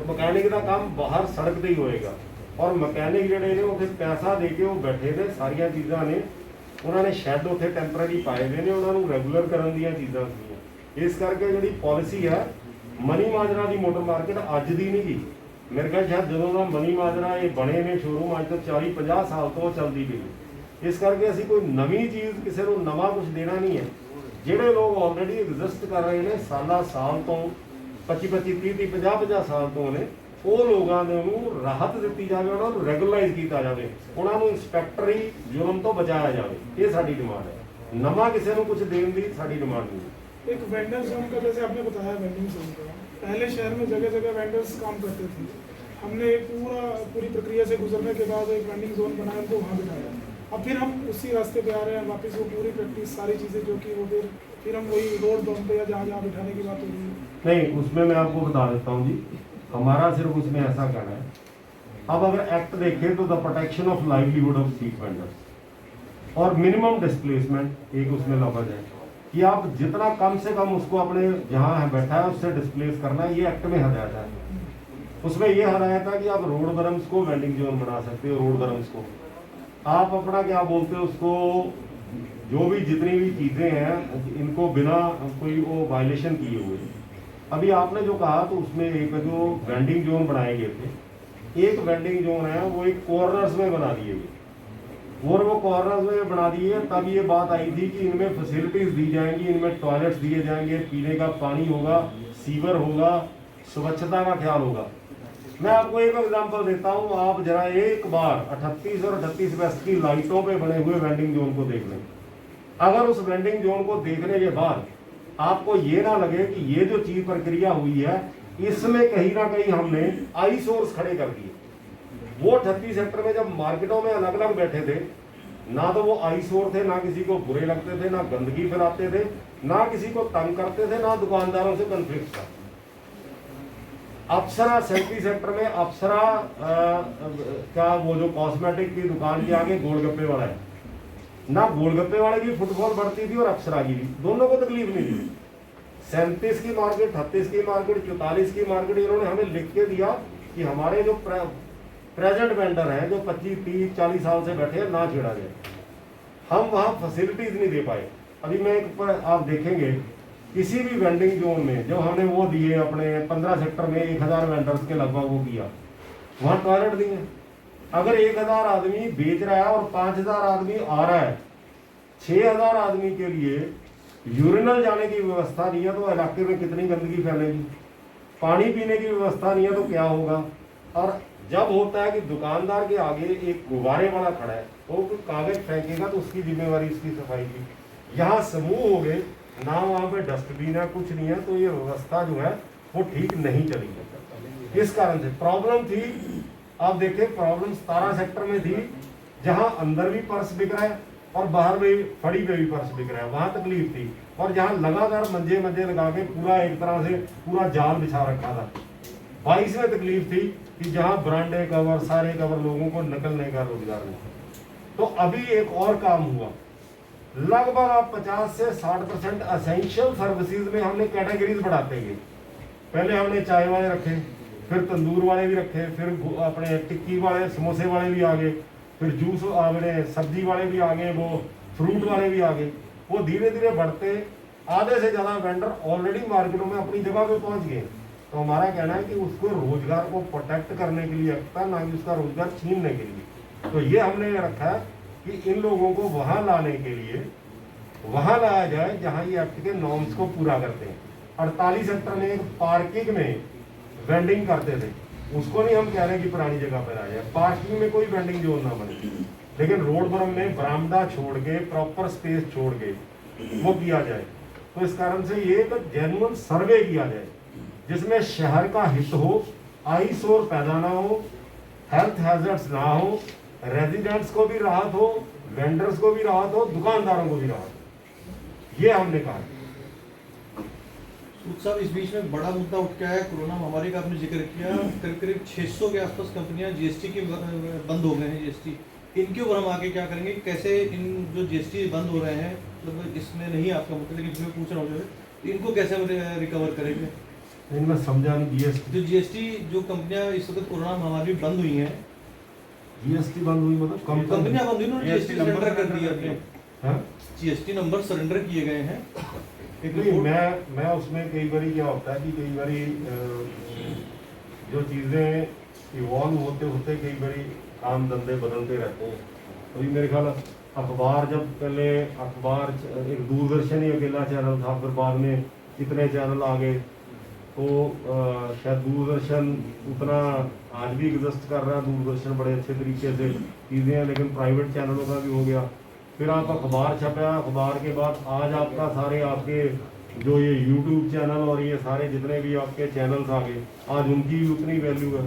ਮਕੈਨਿਕ ਦਾ ਕੰਮ ਬਾਹਰ ਸੜਕ ਤੇ ਹੀ ਹੋਏਗਾ। ਔਰ ਮਕੈਨਿਕ ਜਿਹੜੇ ਨੇ ਉੱਥੇ ਪੈਸਾ ਦੇ ਕੇ ਉਹ ਬੈਠੇ ਨੇ, ਸਾਰੀਆਂ ਚੀਜ਼ਾਂ ਨੇ ਉਹਨਾਂ ਨੇ ਸ਼ੈੱਡ ਉੱਥੇ ਟੈਂਪਰੇਰੀ ਪਾਏ ਹੋਏ ਨੇ, ਉਹਨਾਂ ਨੂੰ ਰੈਗੂਲਰ ਕਰਨ ਦੀਆਂ ਚੀਜ਼ਾਂ ਸੀਗੀਆਂ। ਇਸ ਕਰਕੇ ਜਿਹੜੀ ਪਾਲਿਸੀ ਹੈ ਮਨੀ ਮਾਜਰਾ ਦੀ ਮੋਟਰ ਮਾਰਕੀਟ ਅੱਜ ਦੀ ਨਹੀਂ ਗੀ, ਮੇਰੇ ਖਿਆਲ ਸ਼ਾਇਦ ਜਦੋਂ ਦਾ ਮਨੀ ਮਾਜਰਾ ਇਹ ਬਣੇ ਨੇ ਸ਼ੋਰੂਮ ਅੱਜ ਤੋਂ 40-50 ਸਾਲ ਤੋਂ ਚੱਲਦੀ ਪਈ। ਇਸ ਕਰਕੇ ਅਸੀਂ ਕੋਈ ਨਵੀਂ ਚੀਜ਼ ਕਿਸੇ ਨੂੰ ਨਵਾਂ ਕੁਝ ਦੇਣਾ ਨਹੀਂ ਹੈ। ਜਿਹੜੇ ਲੋਕ ਆਲਰੇਡੀ ਐਗਜ਼ਿਸਟ ਕਰ ਰਹੇ ਨੇ ਸਾਲ ਤੋਂ 25-25 30-30 50-50 ਸਾਲ ਤੋਂ ਨੇ, ਉਹ ਲੋਕਾਂ ਦੇ ਨੂੰ ਰਾਹਤ ਦਿੱਤੀ ਜਾਵੇ, ਉਹਨਾਂ ਨੂੰ ਰੈਗੂਲਰਾਈਜ਼ ਕੀਤਾ ਜਾਵੇ, ਉਹਨਾਂ ਨੂੰ ਇੰਸਪੈਕਟਰੀ ਜੁਰਮ ਤੋਂ ਬਚਾਇਆ ਜਾਵੇ। ਇਹ ਸਾਡੀ ਡਿਮਾਂਡ ਹੈ, ਨਵਾਂ ਕਿਸੇ ਨੂੰ ਕੁਝ ਦੇਣ ਦੀ ਸਾਡੀ डिमांड नहीं है। एक वेंडर जोन का जैसे आपने बताया वेंडिंग जोन का, पहले शहर में जगह जगह वेंडर्स काम करते थे। हमने पूरी प्रक्रिया से गुजरने के बाद एक वेंडिंग जोन बनाया, उनको वहाँ बिठाया। अब फिर हम उसी रास्ते पे आ रहे हैं वापस, वो पूरी प्रैक्टिस सारी चीज़ें जो कि वो फिर हम वही रोड बम पे या जहाँ जहाँ बिठाने की बात हो रही है। नहीं, उसमें मैं आपको बता देता हूँ जी, हमारा सिर्फ उसमें ऐसा कहना है। अब अगर एक्ट देखें तो the protection of livelihood of street vendors और मिनिमम डिस्प्लेसमेंट एक उसमें लफ्ज है कि आप जितना कम से कम उसको अपने जहाँ है बैठा है उससे डिस्प्लेस करना, ये एक्ट में हदायत है। उसमें ये हदायत है कि आप रोड बरम्स को वेंडिंग जोन बना सकते हो। रोड बरम्स को आप अपना क्या बोलते हो उसको, जो भी जितनी भी चीज़ें हैं इनको बिना कोई वो वायलेशन किए हुए। अभी आपने जो कहा तो उसमें एक जो वेंडिंग जोन बनाए गए थे, एक वेंडिंग जोन है वो एक कॉर्नर्स में बना दिए गए, और वो कॉर्नर्स में बना दिए। तब ये बात आई थी कि इनमें फैसिलिटीज दी जाएंगी, इनमें टॉयलेट्स दिए जाएंगे, पीने का पानी होगा, सीवर होगा, स्वच्छता का ख्याल होगा। मैं आपको एक एग्जांपल देता हूँ, आप जरा एक बार 38 और 38 वेस्ट की लाइटों पे बने हुए वेंडिंग जोन को देख लें। अगर उस वेंडिंग जोन को देखने के बाद आपको ये ना लगे कि ये जो चीज प्रक्रिया हुई है इसमें कहीं ना कहीं हमने आई सोर्स खड़े कर दिए। वो 38 सेक्टर में जब मार्केटों में अलग अलग बैठे थे, ना तो वो आई सोर थे, ना किसी को बुरे लगते थे, ना गंदगी फैलाते थे, ना किसी को तंग करते थे, ना दुकानदारों से कन्फ्लिक्ट था। अप्सरा 37 सेक्टर में अप्सरा का वो जो कॉस्मेटिक की दुकान के आगे गोलगप्पे वाला है, ना गोलगप्पे वाले की फुटफॉल बढ़ती थी और अप्सरा की भी, दोनों को तकलीफ नहीं थी। 37 की मार्केट, 38 की मार्केट, 44 की मार्केट, इन्होंने हमें लिख के दिया कि हमारे जो प्रेजेंट वेंडर हैं जो 25, 30, 40 साल से बैठे हैं, ना छेड़ा जाए। हम वहाँ फैसिलिटीज नहीं दे पाए। अभी मैं एक पर आप देखेंगे किसी भी वेंडिंग जोन में जो हमने वो दिए अपने 15 सेक्टर में 1000 वेंडर्स के लगभग वो किया, वहाँ टॉयलेट दिए। अगर 1000 आदमी बेच रहा है और 5000 आदमी आ रहा है, 6000 आदमी के लिए यूरिनल जाने की व्यवस्था नहीं है तो इलाके में कितनी गंदगी फैलेगी। पानी पीने की व्यवस्था नहीं है तो क्या होगा। और जब होता है कि दुकानदार के आगे एक गुब्बारे वाला खड़ा है, वो कोई कागज फेंकेगा तो उसकी जिम्मेवारी उसकी सफाई की। यहाँ समूह हो गए ना, वहाँ पे डस्टबिन है, कुछ नहीं है, तो ये व्यवस्था जो है वो ठीक नहीं चली है। इस कारण से प्रॉब्लम थी। आप देखें, प्रॉब्लम 17 सेक्टर में थी, जहाँ अंदर भी पर्स बिक रहा है और बाहर भी फड़ी पे भी पर्स बिक रहा है, वहाँ तकलीफ थी। और जहाँ लगातार मंजे लगा के पूरा एक तरह से पूरा जाल बिछा रखा था। 22 में तकलीफ थी कि जहाँ ब्रांडे कवर सारे कवर लोगों को निकलने का रोजगार नहीं। तो अभी एक और काम हुआ, लगभग आप 50 से 60% असेंशियल सर्विसेज में हमने कैटेगरीज बढ़ाते गए। पहले हमने चाय वाले रखे, फिर तंदूर वाले भी रखे, फिर अपने टिक्की वाले समोसे वाले भी आ गए, फिर जूस अपने सब्जी वाले भी आ गए, वो फ्रूट वाले भी आ गए। वो धीरे धीरे बढ़ते आधे से ज़्यादा वेंडर ऑलरेडी मार्केटों में अपनी जगह पे पहुंच गए। तो हमारा कहना है कि उसको रोजगार को प्रोटेक्ट करने के लिए रखता, ना कि उसका रोजगार छीनने के लिए। तो ये हमने रखा है कि इन लोगों को वहाँ लाने के लिए वहाँ लाया जाए जहाँ ये एक्ट के नॉर्म्स को पूरा करते हैं। 48 सेक्टर में एक पार्किंग में वेंडिंग करते थे, उसको नहीं हम कह रहे कि पुरानी जगह पर आ जाए, पार्किंग में कोई वेंडिंग जोन ना बने, लेकिन रोड पर हमने बरामदा छोड़ के प्रॉपर स्पेस छोड़ के वो किया जाए। तो इस कारण से ये तो जेन्युइन सर्वे किया जाए जिसमें शहर का हित हो, आईशोर पैदा ना हो, हेल्थ हैजर्ड्स ना हो, रेजिडेंट्स को भी राहत हो, वेंडर्स को भी राहत हो, दुकानदारों को भी राहत हो। ये हमने कहा। साहब, इस बीच में बड़ा मुद्दा उठ के आया, कोरोना महामारी का आपने जिक्र किया। करीब 600 के आसपास कंपनियां जीएसटी की बंद हो गए हैं। जीएसटी इनके ऊपर हम आगे क्या करेंगे, कैसे इन जो जीएसटी बंद हो रहे हैं, मतलब इसमें नहीं आपका मतलब, लेकिन इसमें पूछ रहा हूँ इनको कैसे रिकवर करेंगे? इनमें समझा नहीं। जीएसटी जो कंपनियां इस वक्त कोरोना महामारी में बंद हुई हैं, जीएसटी बंद हुई मतलब कंपनियां बंद हुई, जीएसटी सरेंडर कर दिया आपने, हाँ? जीएसटी नंबर सरेंडर किए गए हैं। नहीं, मैं उसमें कई बारी क्या होता है कि कई बारी जो चीज़ें इवॉल्व होते होते कई बारी काम धंधे बदलते रहते हैं। अभी मेरे ख्याल अखबार, जब पहले अखबार एक दूरदर्शन ही अकेला चैनल था, फिर बाद में कितने चैनल आ गए, तो शायद दूरदर्शन उतना आज भी एग्जिस्ट कर रहा है। दूरदर्शन बड़े अच्छे तरीके से चीज़ें हैं, लेकिन प्राइवेट चैनलों का भी हो गया। फिर आप अखबार छपा, अखबार के बाद आज आपका सारे आपके जो ये YouTube चैनल और ये सारे जितने भी आपके चैनल्स आ गए, आज उनकी भी उतनी वैल्यू है।